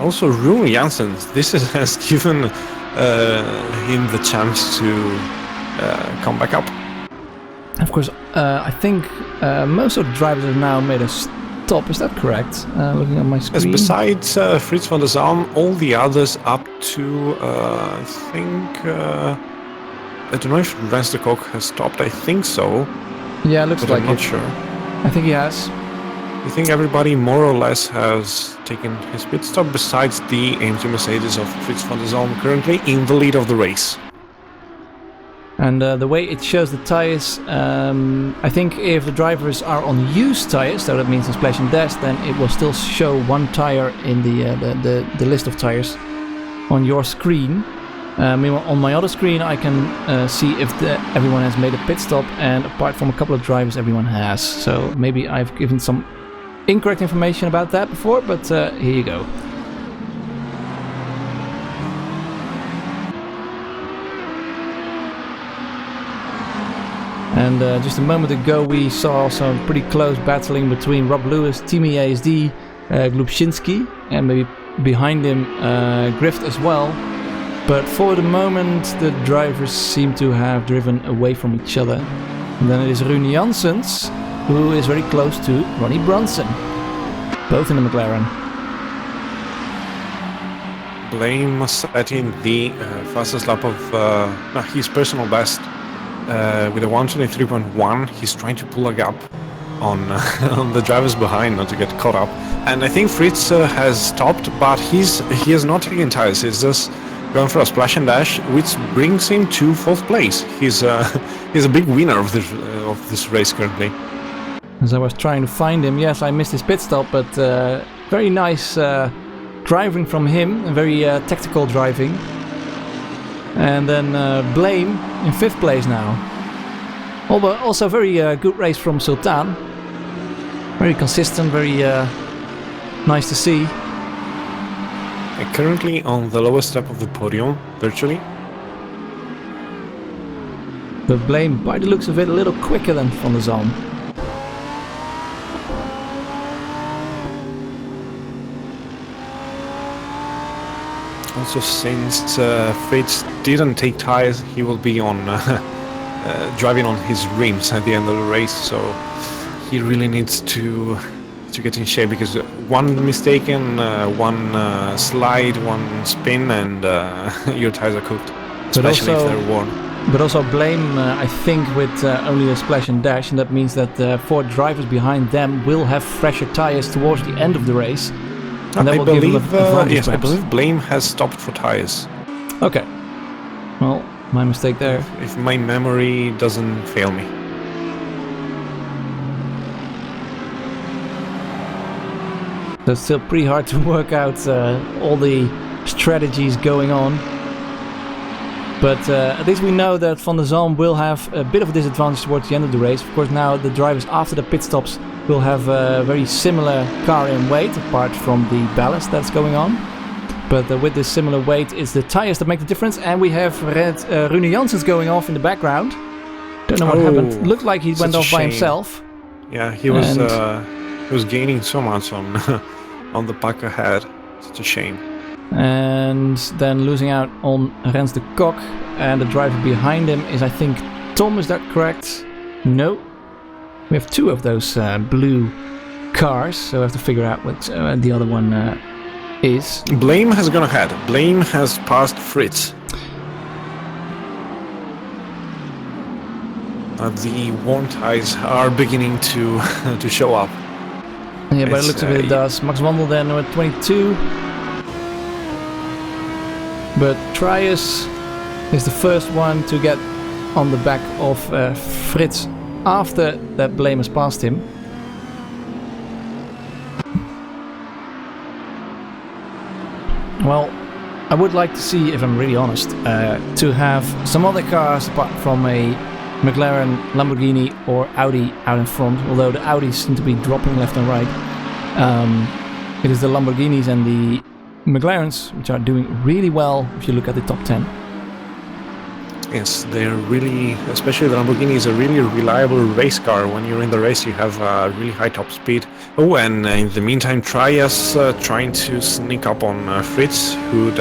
Also, Rune Janssen, this has given him the chance to come back up. Of course, I think most of the drivers have now made a stop. Is that correct? Looking at my screen. As besides Frits van der Zalm, all the others up to I think I don't know if Rens de Kock has stopped. I think so. Yeah, looks like I'm not sure. I think he has. I think everybody more or less has taken his pit stop besides the AMG Mercedes of Frits van der Zalm, currently in the lead of the race. And the way it shows the tires, I think if the drivers are on used tires, so that means in splash and dash, then it will still show 1 tire in the list of tires on your screen. Meanwhile, on my other screen, I can see if everyone has made a pit stop, and apart from a couple of drivers, everyone has. So maybe I've given some incorrect information about that before, but here you go. And just a moment ago we saw some pretty close battling between Rob Lewis, Teamy ASD, Glubczynski, and maybe behind him Grift as well. But for the moment the drivers seem to have driven away from each other. And then it is Rune Janssens, who is very close to Ronnie Bronson, both in the McLaren. Blame setting the fastest lap of his personal best with a 1:23.1. He's trying to pull a gap on on the drivers behind, not to get caught up. And I think Fritz has stopped, but he has not taken tires. He's just going for a splash and dash, which brings him to 4th place. He's a big winner of this race currently. As I was trying to find him, yes, I missed his pit stop, but very nice driving from him, and very tactical driving. And then Blame in 5th place now. Although also very good race from Sultan. Very consistent, very nice to see. Currently on the lowest step of the podium, virtually. But Blame, by the looks of it, a little quicker than Van der Zalm. Also, since Fritz didn't take tires, he will be on driving on his rims at the end of the race. So he really needs to get in shape, because one mistaken, one slide, one spin, and your tires are cooked. Especially if they're worn. But also Blame, I think, with only a splash and dash, and that means that 4 drivers behind them will have fresher tires towards the end of the race. And that will give them advantage. Yes, I believe Blame has stopped for tires. Okay. Well, my mistake there. If my memory doesn't fail me. So it's still pretty hard to work out all the strategies going on. But at least we know that Van der Zalm will have a bit of a disadvantage towards the end of the race. Of course, now the drivers after the pit stops will have a very similar car in weight, apart from the ballast that's going on. But with this similar weight, it's the tires that make the difference. And we have Rune Janssens going off in the background. Don't know what happened. Looked like he went off by himself. Yeah, he was gaining so much on on the pack ahead. Such a shame. And then losing out on Rens de Kok, and the driver behind him is, I think, Tom. Is that correct? No. We have 2 of those blue cars, so I have to figure out what the other one is. Blame has gone ahead. Blame has passed Fritz. The worn tires are beginning to show up. Yeah, but it looks like it does. Max Wandel then with 22. But Trias is the first one to get on the back of Fritz after that Blame has passed him. Well, I would like to see, if I'm really honest, to have some other cars apart from a McLaren, Lamborghini or Audi out in front, although the Audis seem to be dropping left and right. It is the Lamborghinis and the McLarens which are doing really well if you look at the top 10. Yes, they're really, especially the Lamborghini is a really reliable race car. When you're in the race, you have a really high top speed. Oh, and in the meantime, Trias trying to sneak up on Fritz, who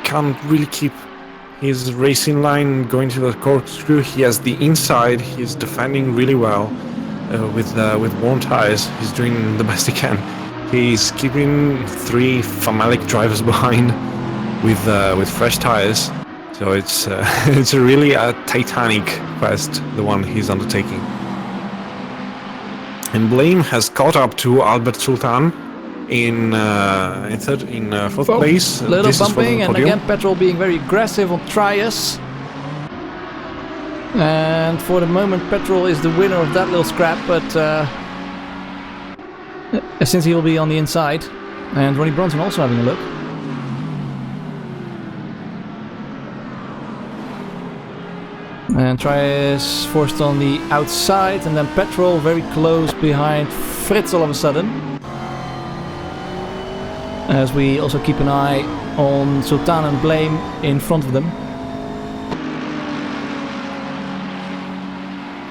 can't really keep his racing line going to the corkscrew. He has the inside. He's defending really well with worn tires. He's doing the best he can. He's keeping 3 Famalic drivers behind with fresh tires, so it's really a titanic quest, the one he's undertaking. And Blame has caught up to Albert Sultan in 4th place. Little bumping, and again Petrol being very aggressive on Trias. And for the moment, Petrol is the winner of that little scrap, but since he'll be on the inside, and Ronnie Bronson also having a look. And Trias forced on the outside, and then Petrol very close behind Fritz all of a sudden. As we also keep an eye on Sultan and Blame in front of them.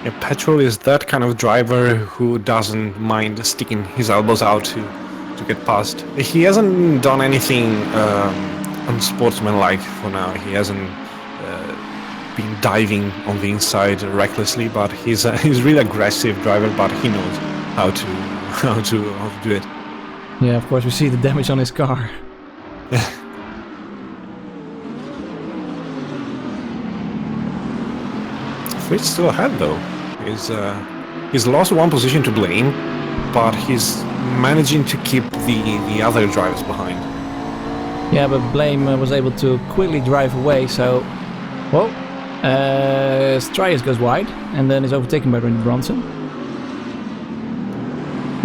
Yeah, Petrol is that kind of driver who doesn't mind sticking his elbows out to get past. He hasn't done anything unsportsmanlike for now. He hasn't been diving on the inside recklessly, but he's really aggressive driver, but he knows how to do it. Yeah, of course we see the damage on his car. Fritz still ahead though. He's lost one position to Blame, but he's managing to keep the other drivers behind. Yeah, but Blame was able to quickly drive away, so... Well, Strias goes wide, and then is overtaken by Ronnie Bronson.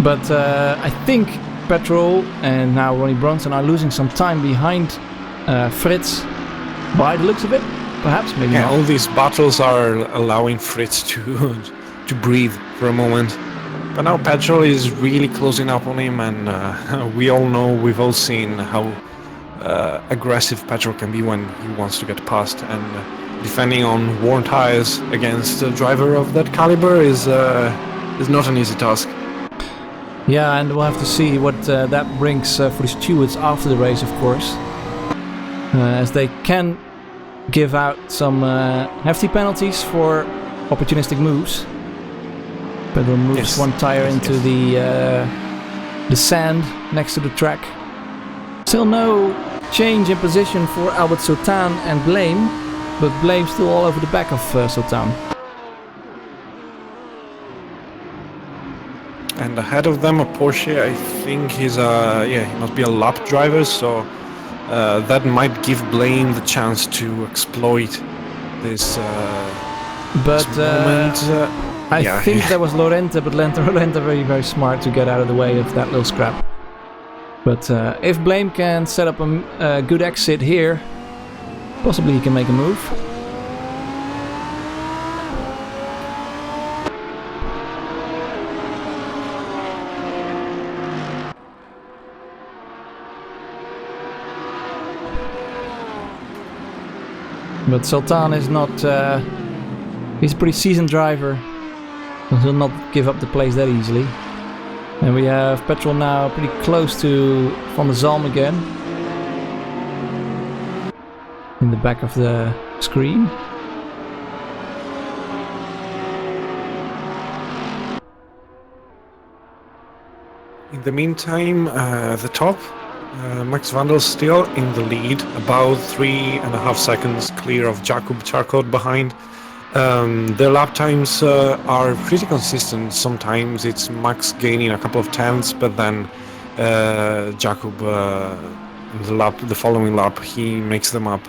But I think Petrol and now Ronnie Bronson are losing some time behind Fritz, by the looks of it. Perhaps, maybe not. All these battles are allowing Fritz to breathe for a moment. But now Petrol is really closing up on him, and we all know, we've all seen how aggressive Petrol can be when he wants to get past. And defending on worn tires against a driver of that caliber is not an easy task. Yeah, and we'll have to see what that brings for the stewards after the race, of course. As they can give out some hefty penalties for opportunistic moves. Pedro moves one tire into the sand next to the track. Still no change in position for Albert Sultan and Blame, but Blame still all over the back of Sultan. And ahead of them, a Porsche. I think he must be a lap driver, so that might give Blame the chance to exploit this moment. I think that was Lorente, but Lorente very, very smart to get out of the way of that little scrap. But if Blame can set up a good exit here, possibly he can make a move. But Sultan is not... he's a pretty seasoned driver. He'll not give up the place that easily. And we have Petrol now pretty close to Van der Zalm again. In the back of the screen. In the meantime, the top, Max Vandal still in the lead, about 3.5 seconds clear of Jakub Charcot behind. Their lap times are pretty consistent. Sometimes it's Max gaining a couple of tenths, but then Jakub, the following lap, he makes them up.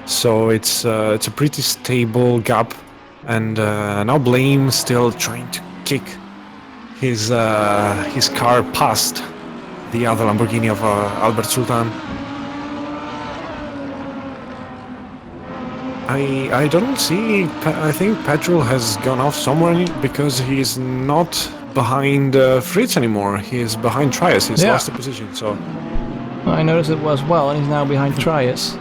So it's a pretty stable gap, and now Blame still trying to kick his car past the other Lamborghini of Albert Sultan. I don't see. I think Petrol has gone off somewhere because he's not behind Fritz anymore. He's behind Trias. He's lost the position. So I noticed it was well, and he's now behind Trias.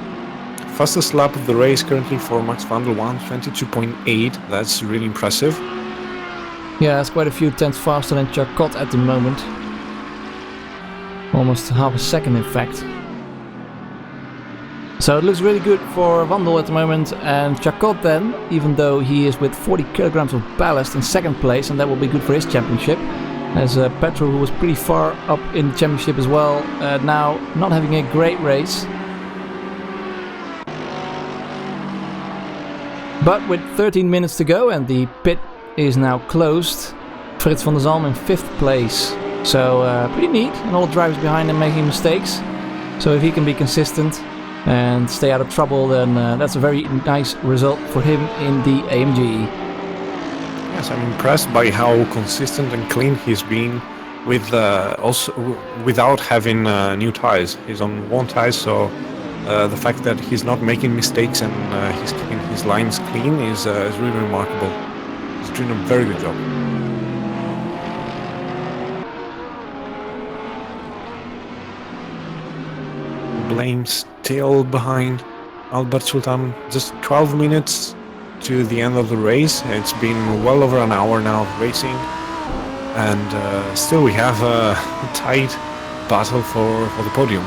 Fastest lap of the race currently for Max Vandal, 1:22.8. That's really impressive. Yeah, it's quite a few tenths faster than Charcot at the moment. Almost half a second, in fact. So it looks really good for Vandal at the moment, and Charcot then, even though he is with 40 kilograms of ballast in second place, and that will be good for his championship, as Petrol, who was pretty far up in the championship as well, now not having a great race. But with 13 minutes to go and the pit is now closed, Fritz van der Zalm in 5th place. So pretty neat, and all the drivers behind him making mistakes. So if he can be consistent and stay out of trouble, then that's a very nice result for him in the AMG. Yes, I'm impressed by how consistent and clean he's been with also without having new tires. He's on worn tires, so the fact that he's not making mistakes and he's keeping his lines clean is really remarkable. He's doing a very good job. Blame still behind Albert Sultan, just 12 minutes to the end of the race. It's been well over an hour now of racing, and still we have a tight battle for the podium.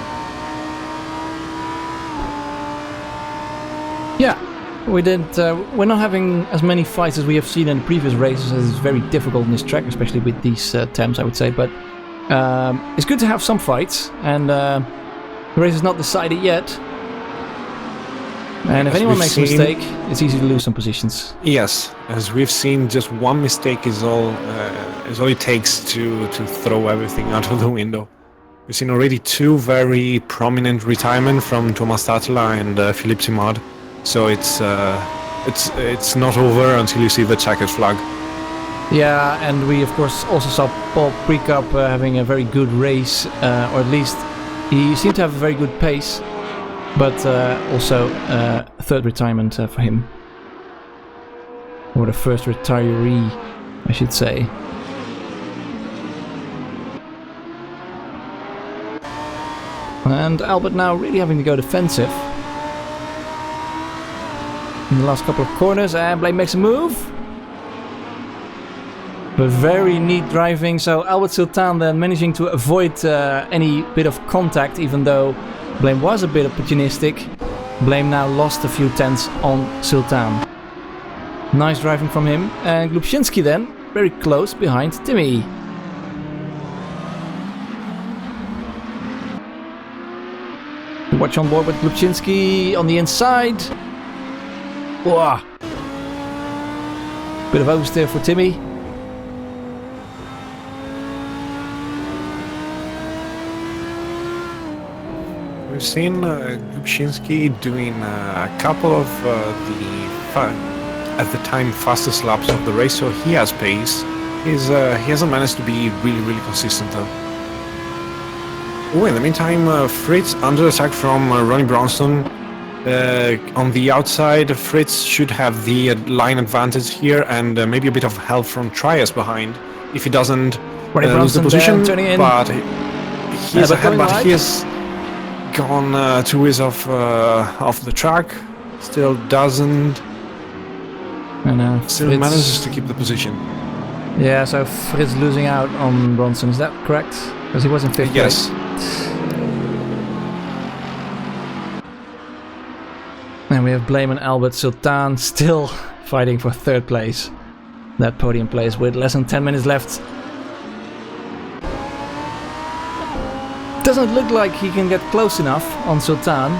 Yeah, we're not having as many fights as we have seen in previous races, as it's very difficult in this track, especially with these temps, I would say, but it's good to have some fights, and the race is not decided yet. And if anyone makes a mistake, it's easy to lose some positions. Yes, as we've seen, just one mistake is all it takes to throw everything out of the window. We've seen already 2 very prominent retirement from Thomas Tatela and Philippe Simard, so it's not over until you see the checkered flag. Yeah, and we of course also saw Paul Precup having a very good race, or at least he seemed to have a very good pace, but also a 3rd retirement for him. Or the first retiree, I should say. And Albert now really having to go defensive. In the last couple of corners, and Blame makes a move. But very neat driving, so Albert Sultan then managing to avoid any bit of contact, even though Blame was a bit opportunistic. Blame now lost a few tenths on Sultan. Nice driving from him, and Glubczynski then very close behind Timmy. Watch on board with Glubczynski on the inside. Whoa. Bit of oversteer for Timmy. We've seen Glubczynski doing a couple of at the time fastest laps of the race, so he has pace. He hasn't managed to be really consistent though. Oh, in the meantime, Fritz under attack from Ronnie Bronson. On the outside, Fritz should have the line advantage here, and maybe a bit of help from Trias behind if he doesn't lose the position. But he's ahead, but he has gone 2 ways off the track. Still doesn't. And still Fritz manages to keep the position. Yeah, so Fritz losing out on Bronson, is that correct? Because he was in 5th Yes. place. And we have Blame and Albert Sultan still fighting for 3rd place. That podium place with less than 10 minutes left. Doesn't look like he can get close enough on Sultan.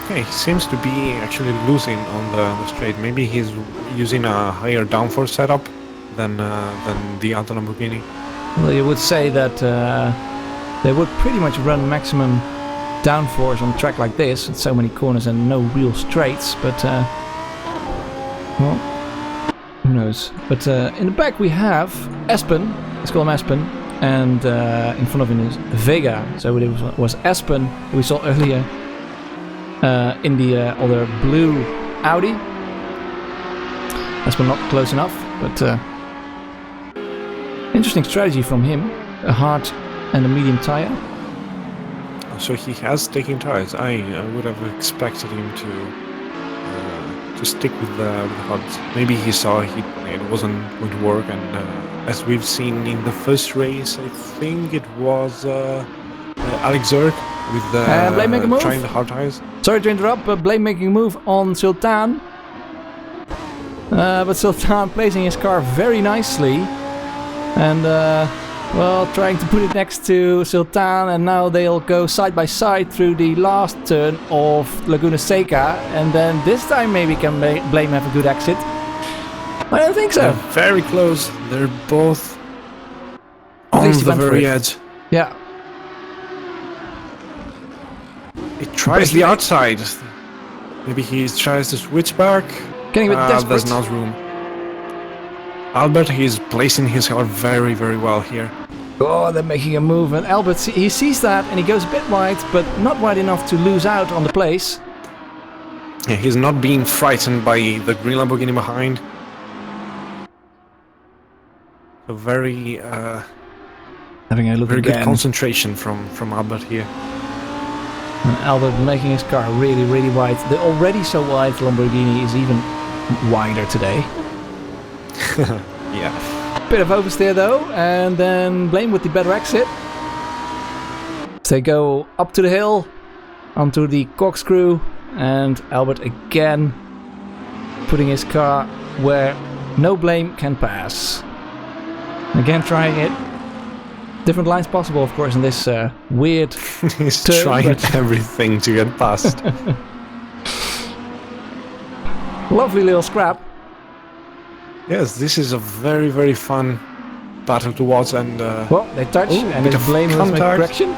Okay, he seems to be actually losing on the straight. Maybe he's using a higher downforce setup than the other Lamborghini. Well, you would say that they would pretty much run maximum downforce on a track like this, with so many corners and no real straights, but well, who knows. But in the back we have Espen, let's call him Espen, and in front of him is Vega, so it was Espen who we saw earlier in the other blue Audi. Espen not close enough, but interesting strategy from him, a hard and a medium tire. So he has taken tires. I would have expected him to stick with the hards. Maybe he saw it wasn't going to work, and as we've seen in the first race, I think it was Alex Zerk with trying the hard tires. Sorry to interrupt, but Blame making a move on Sultan. But Sultan placing his car very nicely, and well, trying to put it next to Sultan, and now they'll go side by side through the last turn of Laguna Seca, and then this time maybe can Blame have a good exit. I don't think so. They're very close. They're both on the very edge. Yeah. He tries the outside. Maybe he tries to switch back. Getting a bit desperate. There's not room. Albert, he's placing his car very well here. Oh, they're making a move, and Albert, he sees that and he goes a bit wide, but not wide enough to lose out on the place. Yeah, he's not being frightened by the green Lamborghini behind. So very having a look very again. Good concentration from Albert here. And Albert making his car really wide. The already so wide Lamborghini is even wider today. Yeah. Bit of oversteer though, and then Blame with the better exit. They go up to the hill, onto the corkscrew, and Albert again putting his car where no Blame can pass. Again, trying it. Different lines possible, of course, in this weird He's turn, trying but- everything to get past. Lovely little scrap. Yes, this is a very, very fun battle to watch, and Well, they touch, Ooh, and bit his of blame was make contact. correction.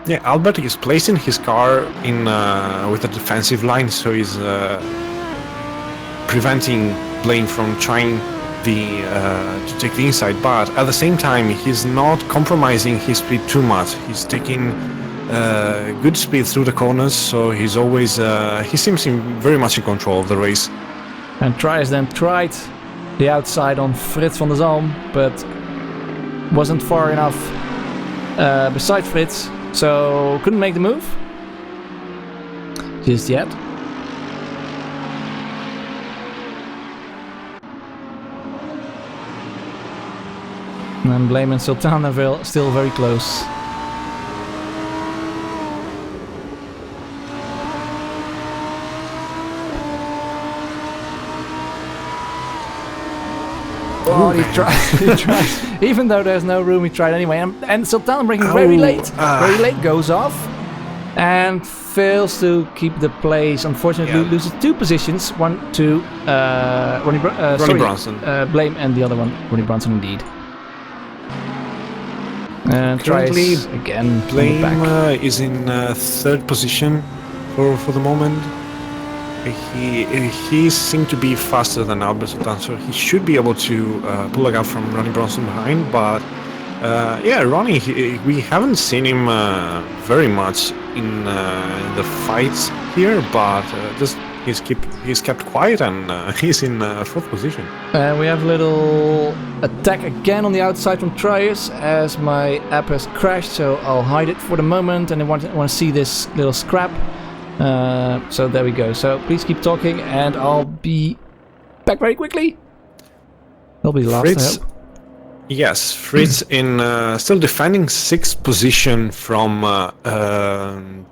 yeah, Albert is placing his car in with a defensive line, so he's preventing Blame from trying to take the inside. But at the same time, he's not compromising his speed too much. He's taking good speed through the corners, so he's always he seems very much in control of the race. And Trias then tried the outside on Frits van der Zalm, but wasn't far enough beside Frits, so couldn't make the move just yet. And Blame and Sultana still very close. Oh, he tried. Even though there's no room, he tried anyway. And Sultana braking very late, goes off. And fails to keep the place. Unfortunately, loses 2 positions. One to Ronnie Brunson. Blame, and the other one, Ronnie Brunson indeed. And Currently, tries again on the Blame back. is in 3rd position for the moment. He seemed to be faster than Albert Sultan, so he should be able to pull a gap from Ronnie Bronson behind. But Ronnie, we haven't seen him very much in the fights here, but he's kept quiet, and he's in 4th position. And we have a little attack again on the outside from Trias as my app has crashed, so I'll hide it for the moment, and I want to see this little scrap. So there we go. So please keep talking, and I'll be back very quickly. I'll be the last. Fritz, yes, Fritz in still defending 6th position from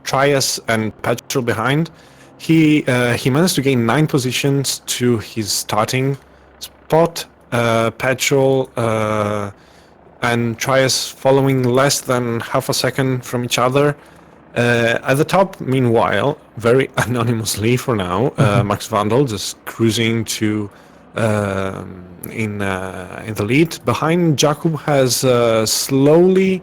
Trias and Petrol behind. He managed to gain 9 positions to his starting spot. Petrol and Trias following less than half a second from each other. At the top, meanwhile, very anonymously for now, Max Vandal just cruising to in the lead. Behind, Jakub has slowly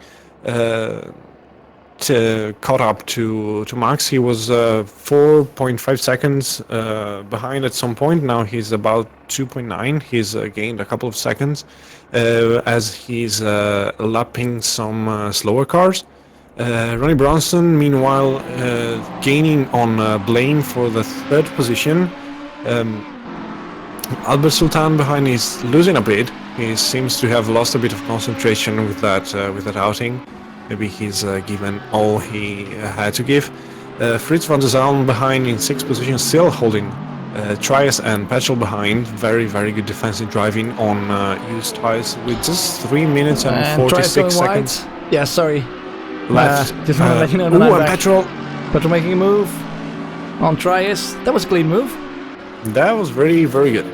caught up to Max. He was 4.5 seconds behind at some point. Now he's about 2.9. He's gained a couple of seconds as he's lapping some slower cars. Ronnie Bronson, meanwhile, gaining on Blame for the 3rd position. Albert Sultan behind is losing a bit. He seems to have lost a bit of concentration with that outing. Maybe he's given all he had to give. Frits van der Zalm behind in 6th position, still holding Trias and Petrol behind. Very, very good defensive driving on used tires with just 3 minutes and 46 seconds. Wide. Yeah, sorry. Left. Just want to let you know that I'm back. Petrol. Petrol making a move on Trias. That was a clean move. That was very, very good.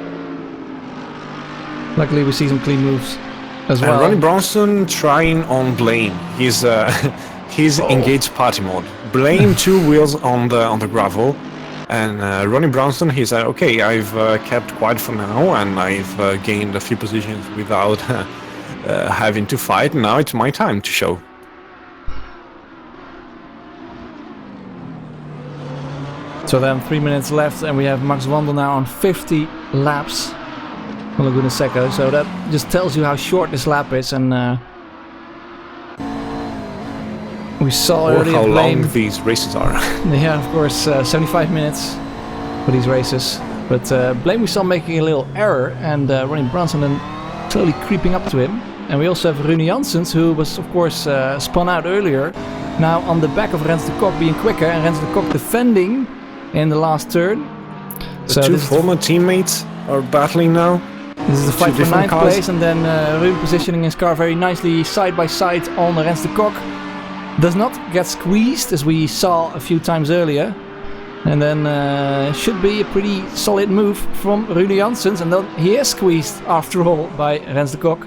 Luckily, we see some clean moves as well. And Ronnie Bronson trying on Blame. He's engaged party mode. Blame 2 wheels on the gravel, and Ronnie Bronson, he said, "Okay, I've kept quiet for now, and I've gained a few positions without having to fight. Now it's my time to show." So then 3 minutes left, and we have Max Wandel now on 50 laps on Laguna Seca. So that just tells you how short this lap is, and we saw Or earlier how Blame. long these races are. Yeah, of course, 75 minutes for these races. But Blame we saw making a little error, and Ronnie Bronson then slowly creeping up to him. And we also have Rune Janssens, who was of course spun out earlier. Now on the back of Rens de Kok being quicker, and Rens de Kok defending in the last turn. The 2 former teammates are battling now. This is the fight for 9th place, and then Rune positioning his car very nicely side by side on Rens de Kok. Does not get squeezed as we saw a few times earlier. And then should be a pretty solid move from Rune Janssens. And then he is squeezed after all by Rens de Kok.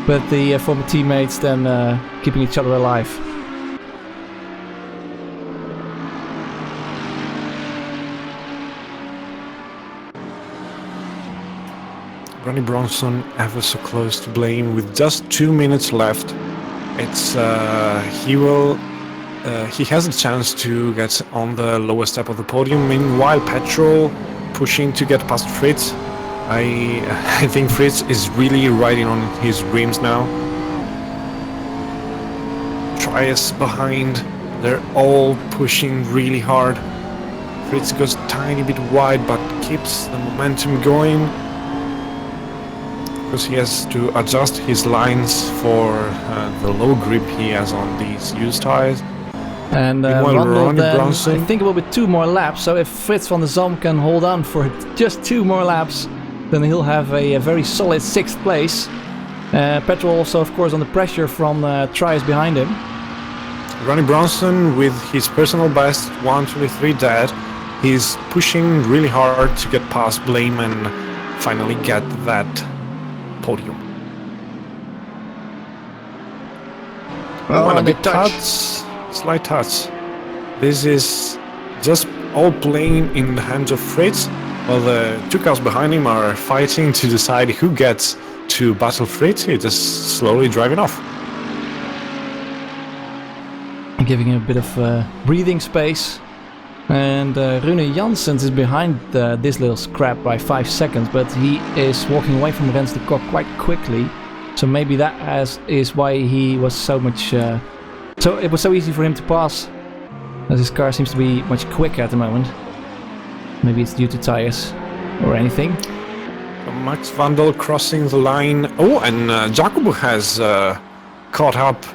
But the former teammates then keeping each other alive. Ronnie Bronson ever so close to blame with just 2 minutes left. It's he has a chance to get on the lower step of the podium. Meanwhile, Petrol pushing to get past Fritz. I think Fritz is really riding on his rims now. Trias behind, they're all pushing really hard. Fritz goes a tiny bit wide but keeps the momentum going, because he has to adjust his lines for the low grip he has on these used tires. And Wandel then, I think it will be 2 more laps, so if Fritz van der Zalm can hold on for just 2 more laps, then he'll have a very solid 6th place. Petrol also, of course, under pressure from Trias behind him. Ronnie Bronson with his personal best 1:23 dead. He's pushing really hard to get past Blame and finally get that podium. Oh, and a big bit touch. Slight touch. This is just all playing in the hands of Fritz, while the 2 cars behind him are fighting to decide who gets to battle Fritz. He's just slowly driving off. Giving him a bit of breathing space. And Rune Janssens is behind this little scrap by 5 seconds, but he is walking away from Rens de Kok quite quickly. So maybe that is why he was so much... So it was so easy for him to pass, as his car seems to be much quicker at the moment. Maybe it's due to tires or anything. Max Vandal crossing the line. Oh, and Jacobo has caught up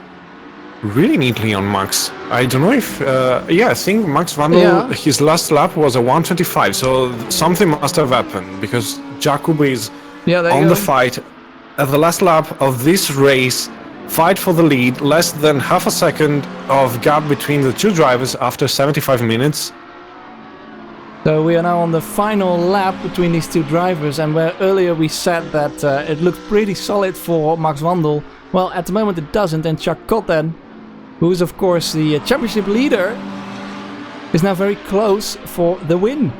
really neatly on Max. I don't know if... yeah, I think Max Vandal, his last lap was a 1:25, so something must have happened, because Jacobo is on the fight. At the last lap of this race, fight for the lead, less than half a second of gap between the 2 drivers after 75 minutes. So we are now on the final lap between these 2 drivers, and where earlier we said that it looked pretty solid for Max Wandel, well, at the moment it doesn't, and Chuck Cotton, who is of course the championship leader, is now very close for the win.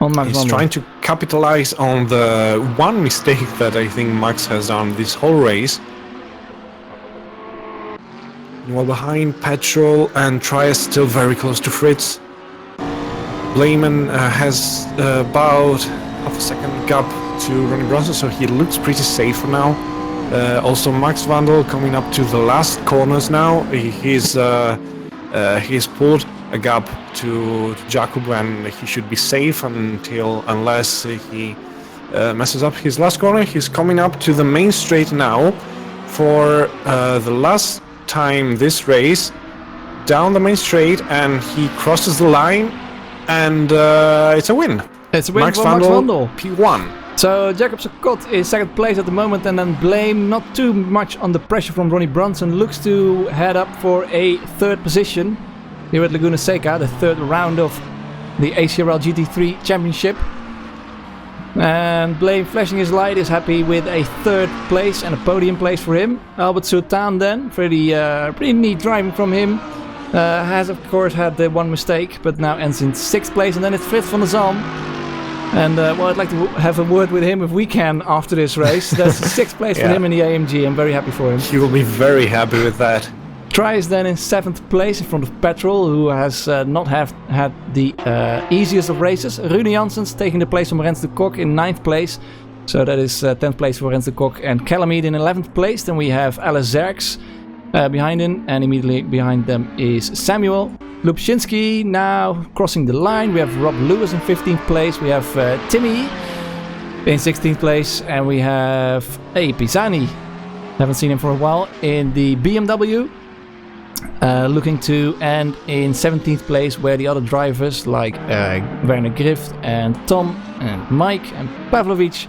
On Max He's Wandel. trying to capitalize on the one mistake that I think Max has done this whole race. While behind, Petrol and Trias still very close to Fritz. Blayman has about half a second gap to Ronnie Bronson, so he looks pretty safe for now. Also Max Wandel coming up to the last corners now. He's pulled a gap to Jacob, and he should be safe unless he messes up his last corner. He's coming up to the main straight now for the last time this race, down the main straight, and he crosses the line, and it's a win. It's a win for Max Wandel. P1. So Jacob Sokot is 2nd place at the moment, and then Blame, not too much under pressure from Ronnie Bronson, looks to head up for a 3rd position here at Laguna Seca, the 3rd round of the ACRL GT3 Championship. And Blame, flashing his light, is happy with a 3rd place and a podium place for him. Albert Sultan then, pretty neat driving from him. Has of course had the one mistake, but now ends in 6th place, and then it's Fritz van der Zalm. And well, I'd like to have a word with him if we can after this race. That's the 6th place for him in the AMG. I'm very happy for him. He will be very happy with that. Trias then in 7th place in front of Petrol, who has not had the easiest of races. Rune Janssens taking the place from Rens de Kok in 9th place. So that is 10th place for Rens de Kok and Calamide in 11th place. Then we have Alice Zerks behind him, and immediately behind them is Samuel. Lubczynski now crossing the line. We have Rob Lewis in 15th place. We have Timmy in 16th place, and we have Pisani. Haven't seen him for a while in the BMW. Looking to end in 17th place, where the other drivers like Werner Grift and Tom and Mike and Pavlovic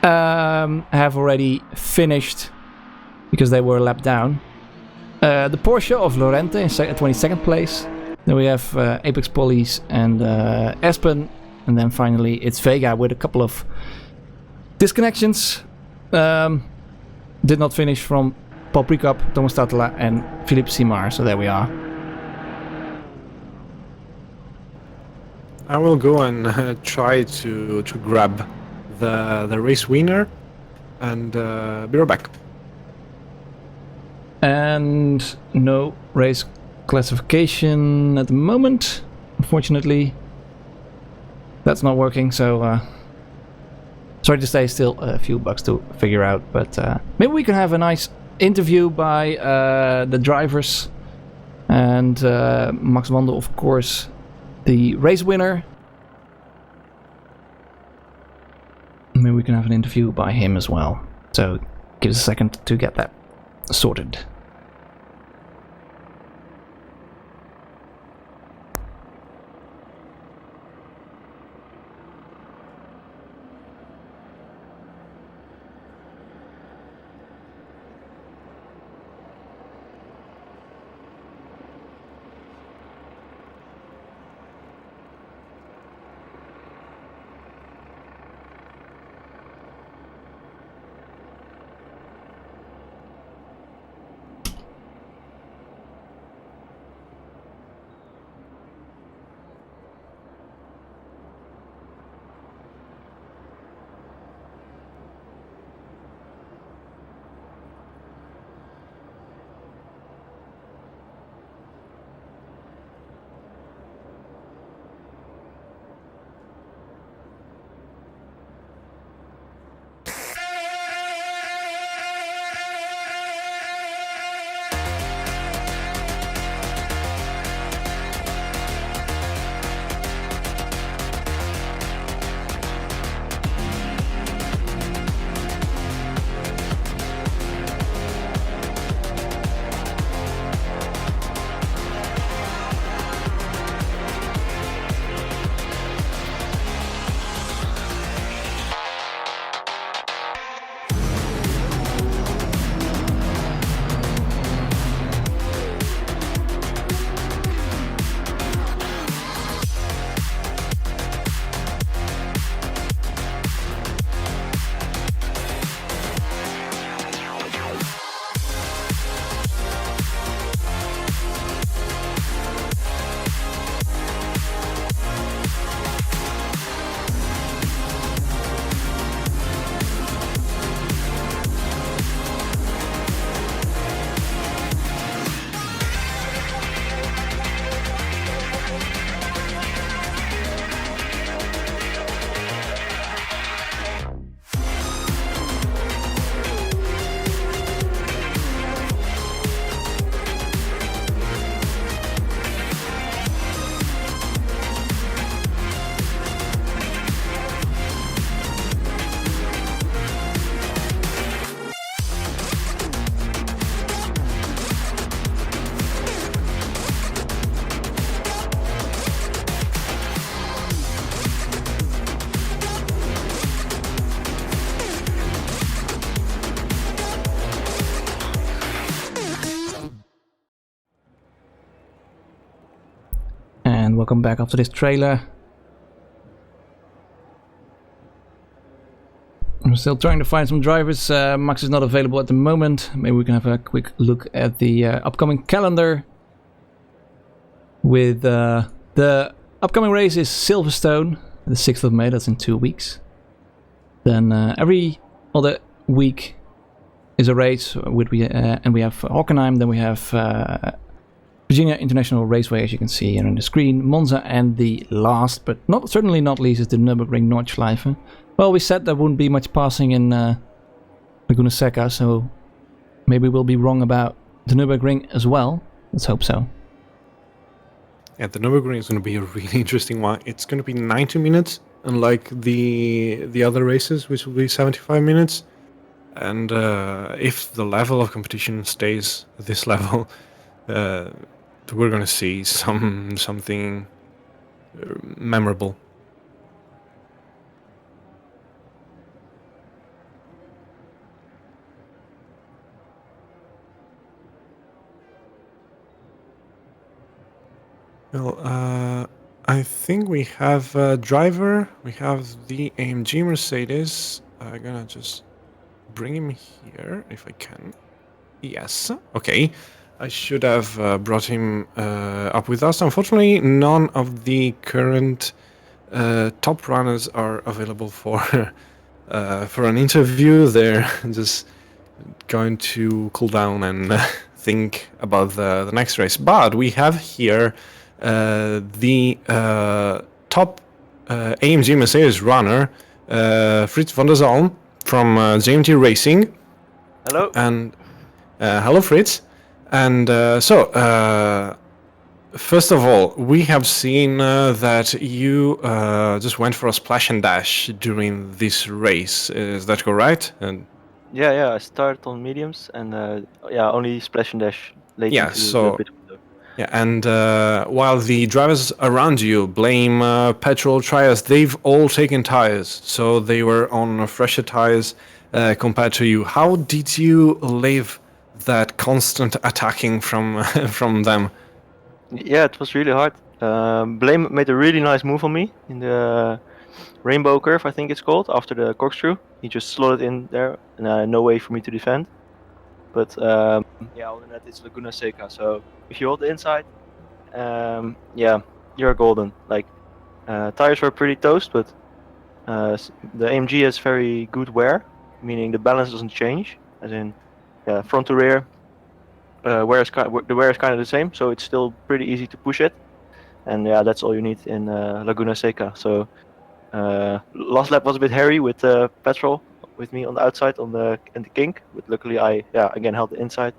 have already finished because they were a lap down. The Porsche of Lorente in 22nd place. Then we have Apex Polys and Aspen. And then finally it's Vega with a couple of disconnections. Did not finish from Paul Prikop, Thomas Tatela and Philippe Simard. So there we are. I will go and try to grab the race winner and be right back. And no race classification at the moment, unfortunately. That's not working, so sorry to say, still a few bugs to figure out, but maybe we can have a nice interview by the drivers and Max Wandel, of course, the race winner. Maybe we can have an interview by him as well. So give us a second to get that sorted. And welcome back after this trailer. I'm still trying to find some drivers. Max is not available at the moment. Maybe we can have a quick look at the upcoming calendar. With the upcoming race is Silverstone, the 6th of May, that's in 2 weeks. Then every other week is a race, and we have Hockenheim, then we have Virginia International Raceway, as you can see here on the screen, Monza, and the last, but certainly not least, is the Nürburgring Nordschleife. Well, we said there wouldn't be much passing in Laguna Seca, so maybe we'll be wrong about the Nürburgring as well. Let's hope so. Yeah, the Nürburgring is going to be a really interesting one. It's going to be 90 minutes, unlike the other races, which will be 75 minutes. And if the level of competition stays at this level, we're going to see something memorable. Well, I think we have a driver. We have the AMG Mercedes. I'm gonna just bring him here if I can. Yes. Okay. I should have brought him up with us. Unfortunately, none of the current top runners are available for an interview. They're just going to cool down and think about the next race. But we have here the top AMG Mercedes runner, Fritz van der Zalm from GMT Racing. Hello. And hello, Fritz. And first of all, we have seen that you just went for a splash and dash during this race. Is that correct? And Yeah, I started on mediums and only splash and dash late Yeah, into so- the pit window. yeah, and while the drivers around you blame petrol tires, they've all taken tires, so they were on fresher tires compared to you. How did you live that constant attacking from from them? Yeah, it was really hard. Blame made a really nice move on me in the rainbow curve, I think it's called, after the corkscrew. He just slotted in there, and no way for me to defend. But other than that, it's Laguna Seca. So if you hold the inside, you're golden. Like tires were pretty toast, but the AMG has very good wear, meaning the balance doesn't change. As in, front to rear, the wear is kind of the same, so it's still pretty easy to push it. And that's all you need in Laguna Seca. So last lap was a bit hairy with petrol with me on the outside in the kink, but luckily I again held the inside,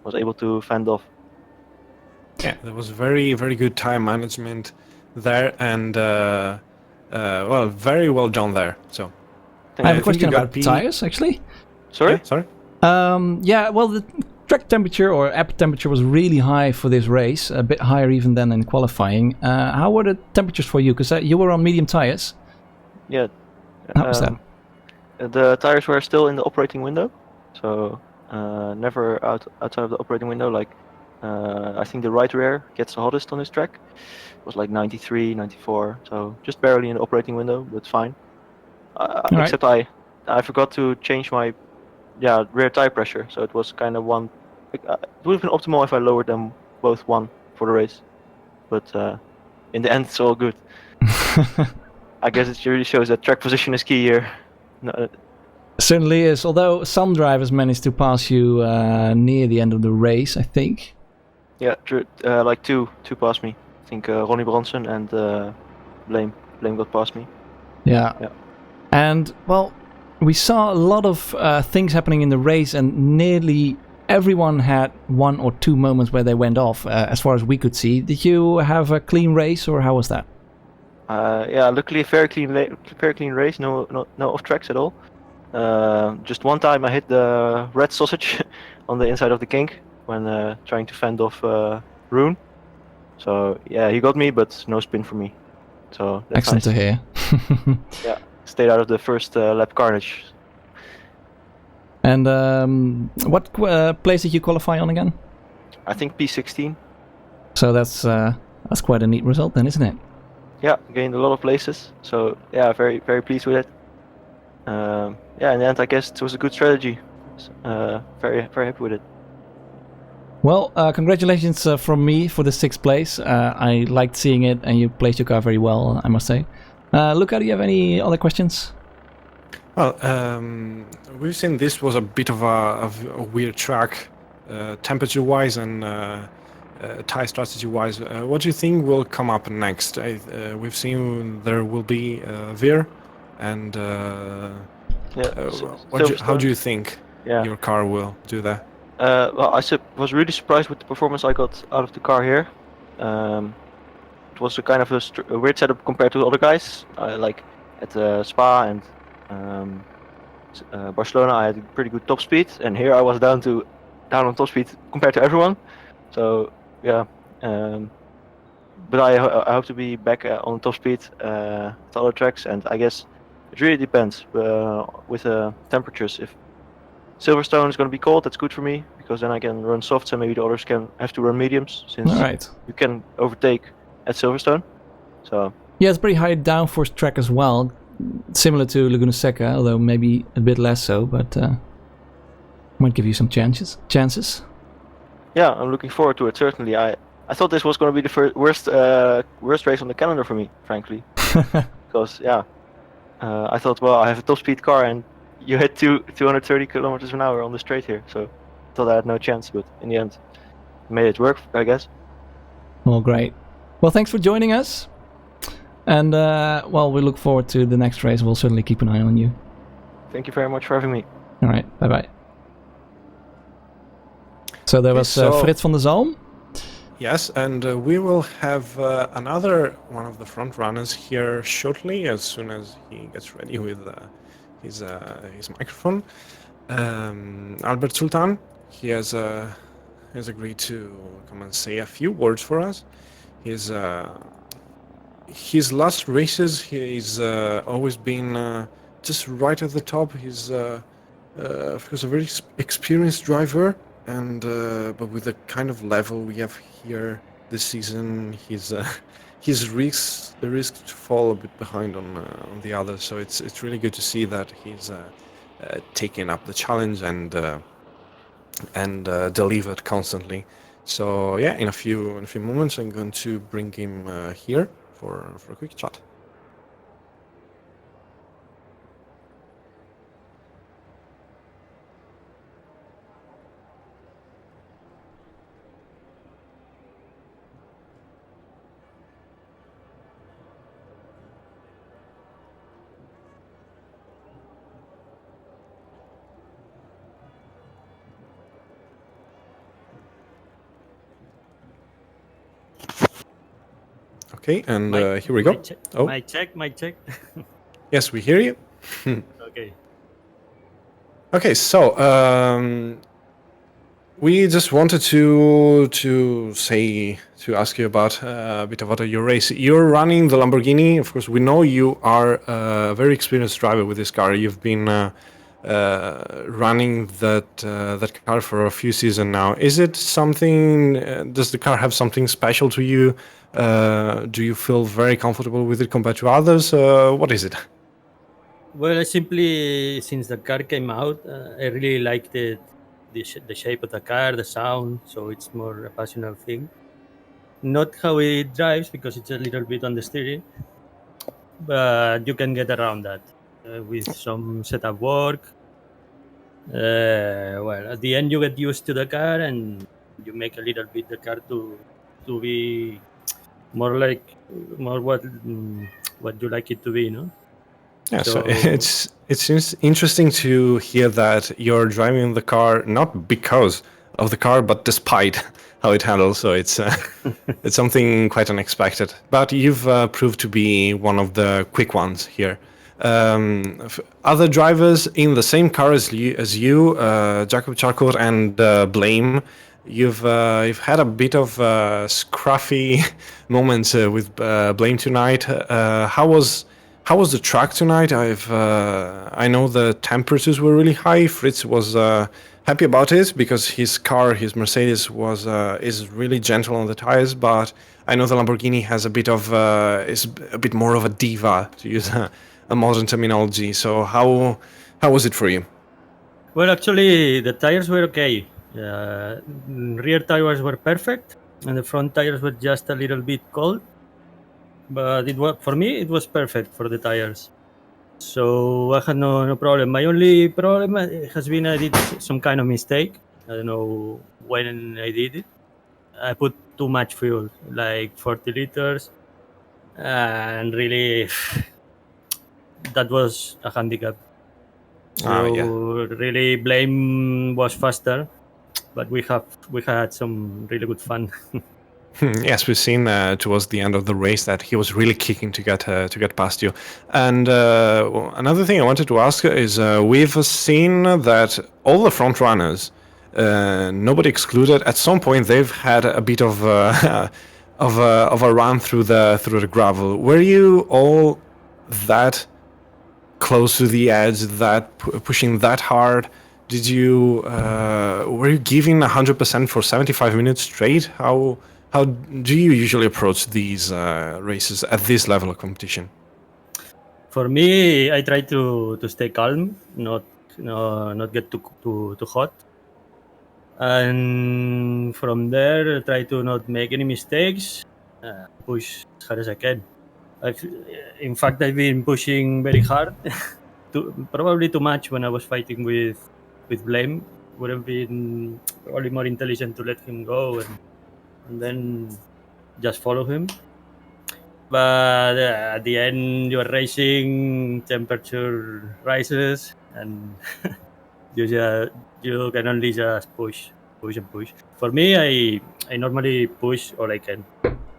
was able to fend off. Yeah, there was very, very good time management there, and well, very well done there. So I have a think question you got about P- tires, actually. Sorry. Yeah, sorry. Yeah, well, the track temperature or app temperature was really high for this race, a bit higher even than in qualifying. How were the temperatures for you? Because you were on medium tires. Yeah. How was that? The tires were still in the operating window, so never outside of the operating window. Like I think the right rear gets the hottest on this track. It was like 93, 94, so just barely in the operating window, but fine. right. Except I forgot to change my rear tire pressure, so it was kind of one. It would have been optimal if I lowered them both one for the race, but in the end it's all good. I guess it really shows that track position is key here. No, Certainly is, although some drivers managed to pass you near the end of the race, I think. yeah, true. Like two past me. I think Ronnie Bronson and Blame got past me. Yeah. Yeah. And, well, we saw a lot of things happening in the race, and nearly everyone had one or two moments where they went off, as far as we could see. Did you have a clean race, or how was that? Luckily a very clean race. No off tracks at all. Just one time I hit the red sausage on the inside of the kink when trying to fend off Rune. So yeah, he got me, but no spin for me. So that's Excellent nice. to hear. Yeah, stayed out of the first lap carnage. And what place did you qualify on again? I think P16. So that's quite a neat result then, isn't it? Yeah, gained a lot of places. So yeah, very very pleased with it. In the end, I guess it was a good strategy. Very very happy with it. Well, congratulations from me for the 6th place. I liked seeing it, and you placed your car very well, I must say. Luca, do you have any other questions? Well, we've seen this was a bit of a weird track, temperature-wise and tire strategy-wise. What do you think will come up next? We've seen there will be Veer, and how do you think your car will do that? Well, I was really surprised with the performance I got out of the car here. It was a kind of a weird setup compared to other guys. Like at Spa and Barcelona, I had a pretty good top speed, and here I was down on top speed compared to everyone. So yeah, but I hope to be back on top speed at other tracks, and I guess it really depends with temperatures. If Silverstone is going to be cold, that's good for me, because then I can run softs and maybe the others can have to run mediums, since All right. you can overtake at Silverstone. So Yeah, it's a pretty high downforce track as well, similar to Laguna Seca, although maybe a bit less so, but might give you some chances. yeah, I'm looking forward to it. Certainly, I thought this was going to be the worst race on the calendar for me, frankly, because I thought, well, I have a top speed car and you hit 230 kilometers an hour on the straight here, so I thought I had no chance, but in the end, made it work, I guess. Well, great. Well, thanks for joining us. And, well, we look forward to the next race. We'll certainly keep an eye on you. Thank you very much for having me. All right, bye-bye. So there was Frits van der Zalm. Yes, and we will have another one of the front runners here shortly, as soon as he gets ready with his microphone. Albert Sultan, he has agreed to come and say a few words for us. His last races, he's always been just right at the top. He's of course a very experienced driver, and but with the kind of level we have here this season, he's risked to fall a bit behind on the others. So it's really good to see that he's taking up the challenge and delivered constantly. So yeah, in a few moments, I'm going to bring him here for a quick chat. Okay, and here we go. My check. Yes, we hear you. Okay. Okay, so we just wanted to ask you about a bit about your race. You're running the Lamborghini. Of course, we know you are a very experienced driver with this car. You've been running that car for a few seasons now. Is it something? Does the car have something special to you? Do you feel very comfortable with it compared to others? What is it? Well, I simply, since the car came out, I really liked it, the shape of the car, the sound. So it's more a passionate thing. Not how it drives, because it's a little bit on the steering, but you can get around that with some setup work. Well, at the end, you get used to the car and you make a little bit the car to be more what you like it to be, no? Yeah, so it's interesting to hear that you're driving the car not because of the car, but despite how it handles. So it's it's something quite unexpected. But you've proved to be one of the quick ones here. Other drivers in the same car as you, Jacob Charcourt and Blame, you've had a bit of scruffy moments with Blame tonight. How was the track tonight? I know the temperatures were really high. Fritz was happy about it because his Mercedes, is really gentle on the tires. But I know the Lamborghini has a bit of is a bit more of a diva, to use a modern terminology. So how was it for you? Well, actually, the tires were okay. Rear tires were perfect, and the front tires were just a little bit cold. But for me, it was perfect for the tires. So I had no problem. My only problem has been I did some kind of mistake. I don't know when I did it. I put too much fuel, like 40 liters, and really that was a handicap. So really, Blame was faster, but we had some really good fun. Yes, we've seen towards the end of the race that he was really kicking to get past you. And another thing I wanted to ask is we've seen that all the front runners, nobody excluded, at some point they've had a bit of of a run through the gravel. Were you all that close to the edge, that pushing that hard? Did you were you giving 100% for 75 minutes straight? How How do you usually approach these races at this level of competition? For me, I try to stay calm, not get too hot, and from there try to not make any mistakes. Push as hard as I can. In fact, I've been pushing very hard, probably too much when I was fighting with Blame. Would have been probably more intelligent to let him go and then just follow him. But at the end, you're racing, temperature rises, and you can only just push and push. For me, I normally push all I can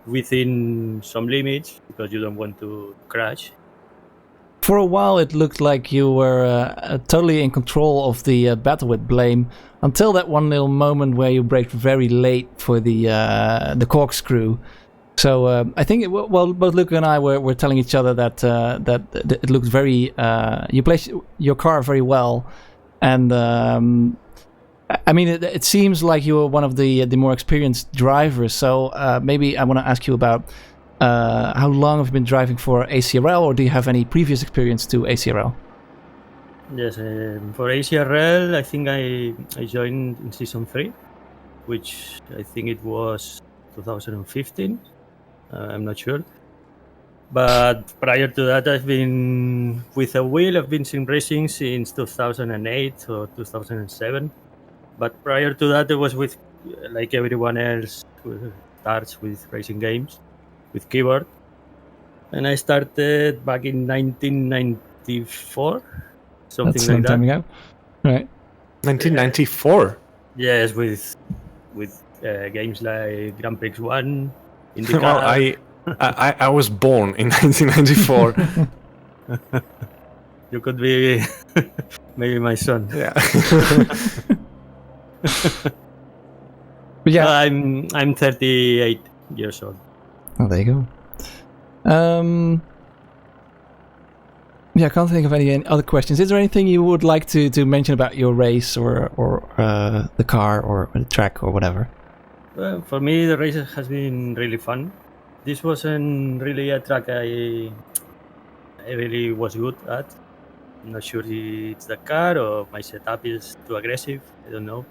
within some limits because you don't want to crash. For a while, it looked like you were totally in control of the battle with Blame, until that one little moment where you braked very late for the corkscrew. So I think both Luca and I were telling each other that it looked very. You placed your car very well, and I mean it seems like you were one of the more experienced drivers. So maybe I want to ask you about how long have you been driving for ACRL, or do you have any previous experience to ACRL? Yes, for ACRL, I think I joined in season 3, which I think it was 2015. I'm not sure. But prior to that, I've been with a wheel. I've been sim racing since 2008 or 2007. But prior to that, I was with, like everyone else, who starts with racing games, with keyboard. And I started back in 1994, something That's like some that. time ago, right? 1994. Yes, with games like Grand Prix 1, IndyCar. Well, I was born in 1994. You could be maybe my son. Yeah. But yeah, I'm 38 years old. oh, there you go. Yeah, I can't think of any other questions. Is there anything you would like to mention about your race or the car or the track or whatever? Well, for me, the race has been really fun. This wasn't really a track I really was good at. I'm not sure it's the car or my setup is too aggressive. I don't know.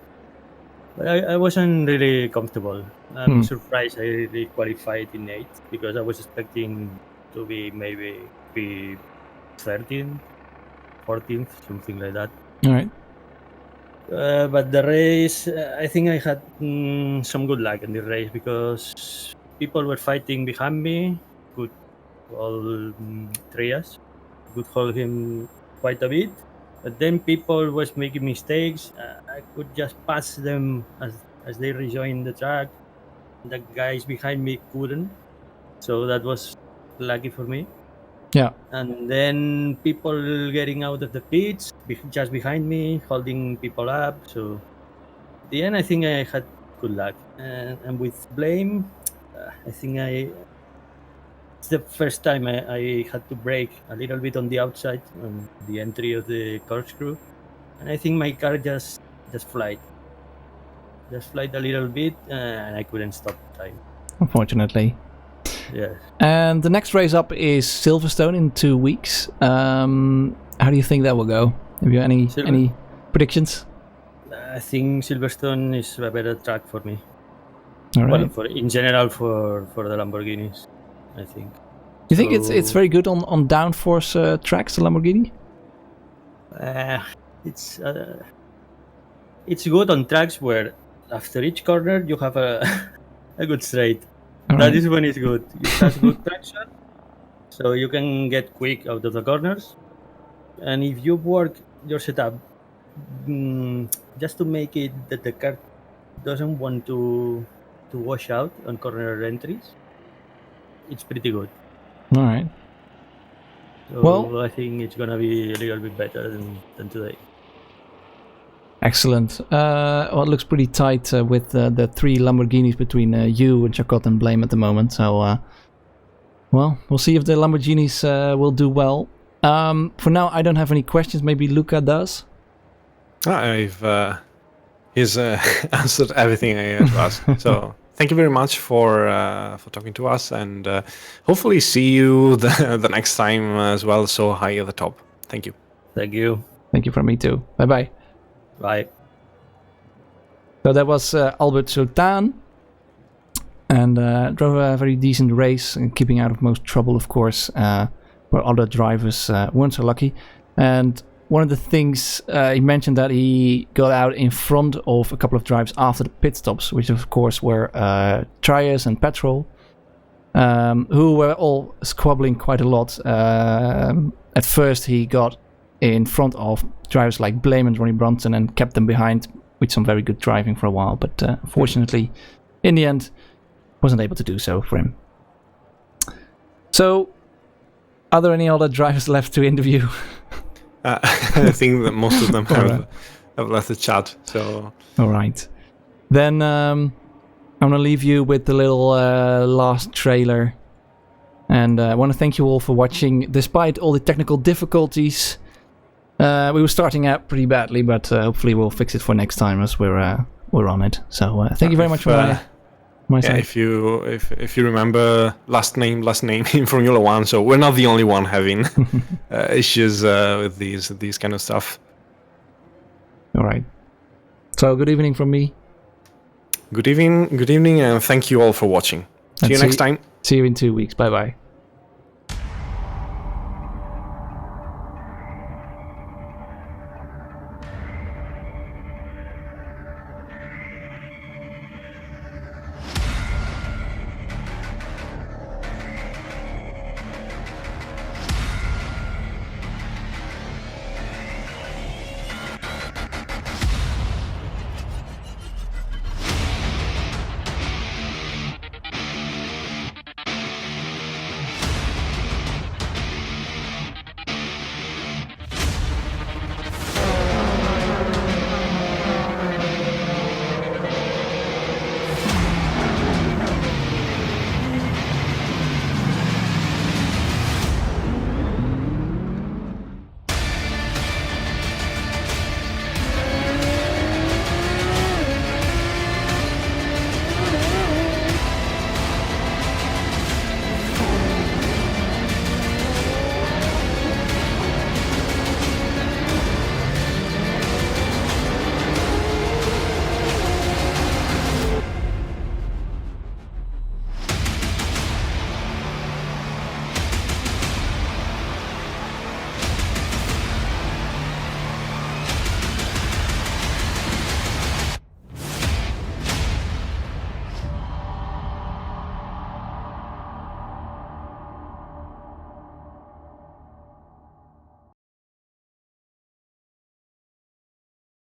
But I wasn't really comfortable. I'm surprised I really qualified in 8th because I was expecting to be maybe 13th, 14th, something like that. All right. But the race, I think I had some good luck in the race because people were fighting behind me. Could hold Trias, could hold him quite a bit. But then people was making mistakes. I could just pass them as they rejoined the track. The guys behind me couldn't. So that was lucky for me. Yeah. And then people getting out of the pits just behind me, holding people up. So at the end, I think I had good luck. And with Blame, I think it's the first time I had to brake a little bit on the outside on the entry of the corkscrew. And I think my car just flied. Just flied a little bit and I couldn't stop time. Unfortunately. Yes. And the next race up is Silverstone in 2 weeks. How do you think that will go? Have you any predictions? I think Silverstone is a better track for me. All right. Well, in general for the Lamborghinis, I think. You think it's very good on downforce tracks, the Lamborghini? It's good on tracks where after each corner you have a good straight. All That right. is when it's good. It has good traction, so you can get quick out of the corners. And if you work your setup just to make it that the car doesn't want to wash out on corner entries, it's pretty good. All right. So Well- I think it's gonna be a little bit better than today. Excellent. Well, it looks pretty tight with the 3 Lamborghinis between you and Chacot and Blame at the moment. So, well, we'll see if the Lamborghinis will do well. For now, I don't have any questions. Maybe Luca does. He's answered everything I had to ask. So thank you very much for talking to us, and hopefully see you the next time as well. So high at the top. Thank you. Thank you. Thank you from me too. Bye bye. Bye. So that was Albert Sotaan, and drove a very decent race, and keeping out of most trouble, of course, where other drivers weren't so lucky. And one of the things he mentioned that he got out in front of a couple of drivers after the pit stops, which of course were Trias and Petrol, who were all squabbling quite a lot. At first he got in front of drivers like Blame and Ronnie Brunton and kept them behind with some very good driving for a while, but unfortunately in the end wasn't able to do so for him. So are there any other drivers left to interview? I think that most of them have left the chat. So all right, then I'm gonna leave you with the little last trailer, and I want to thank you all for watching despite all the technical difficulties. We were starting out pretty badly, but hopefully we'll fix it for next time as we're on it. So thank you very much for my side. If you remember last name in Formula One, so we're not the only one having issues with these kind of stuff. All right. So good evening from me. Good evening, and thank you all for watching. See you next time. See you in 2 weeks. Bye bye.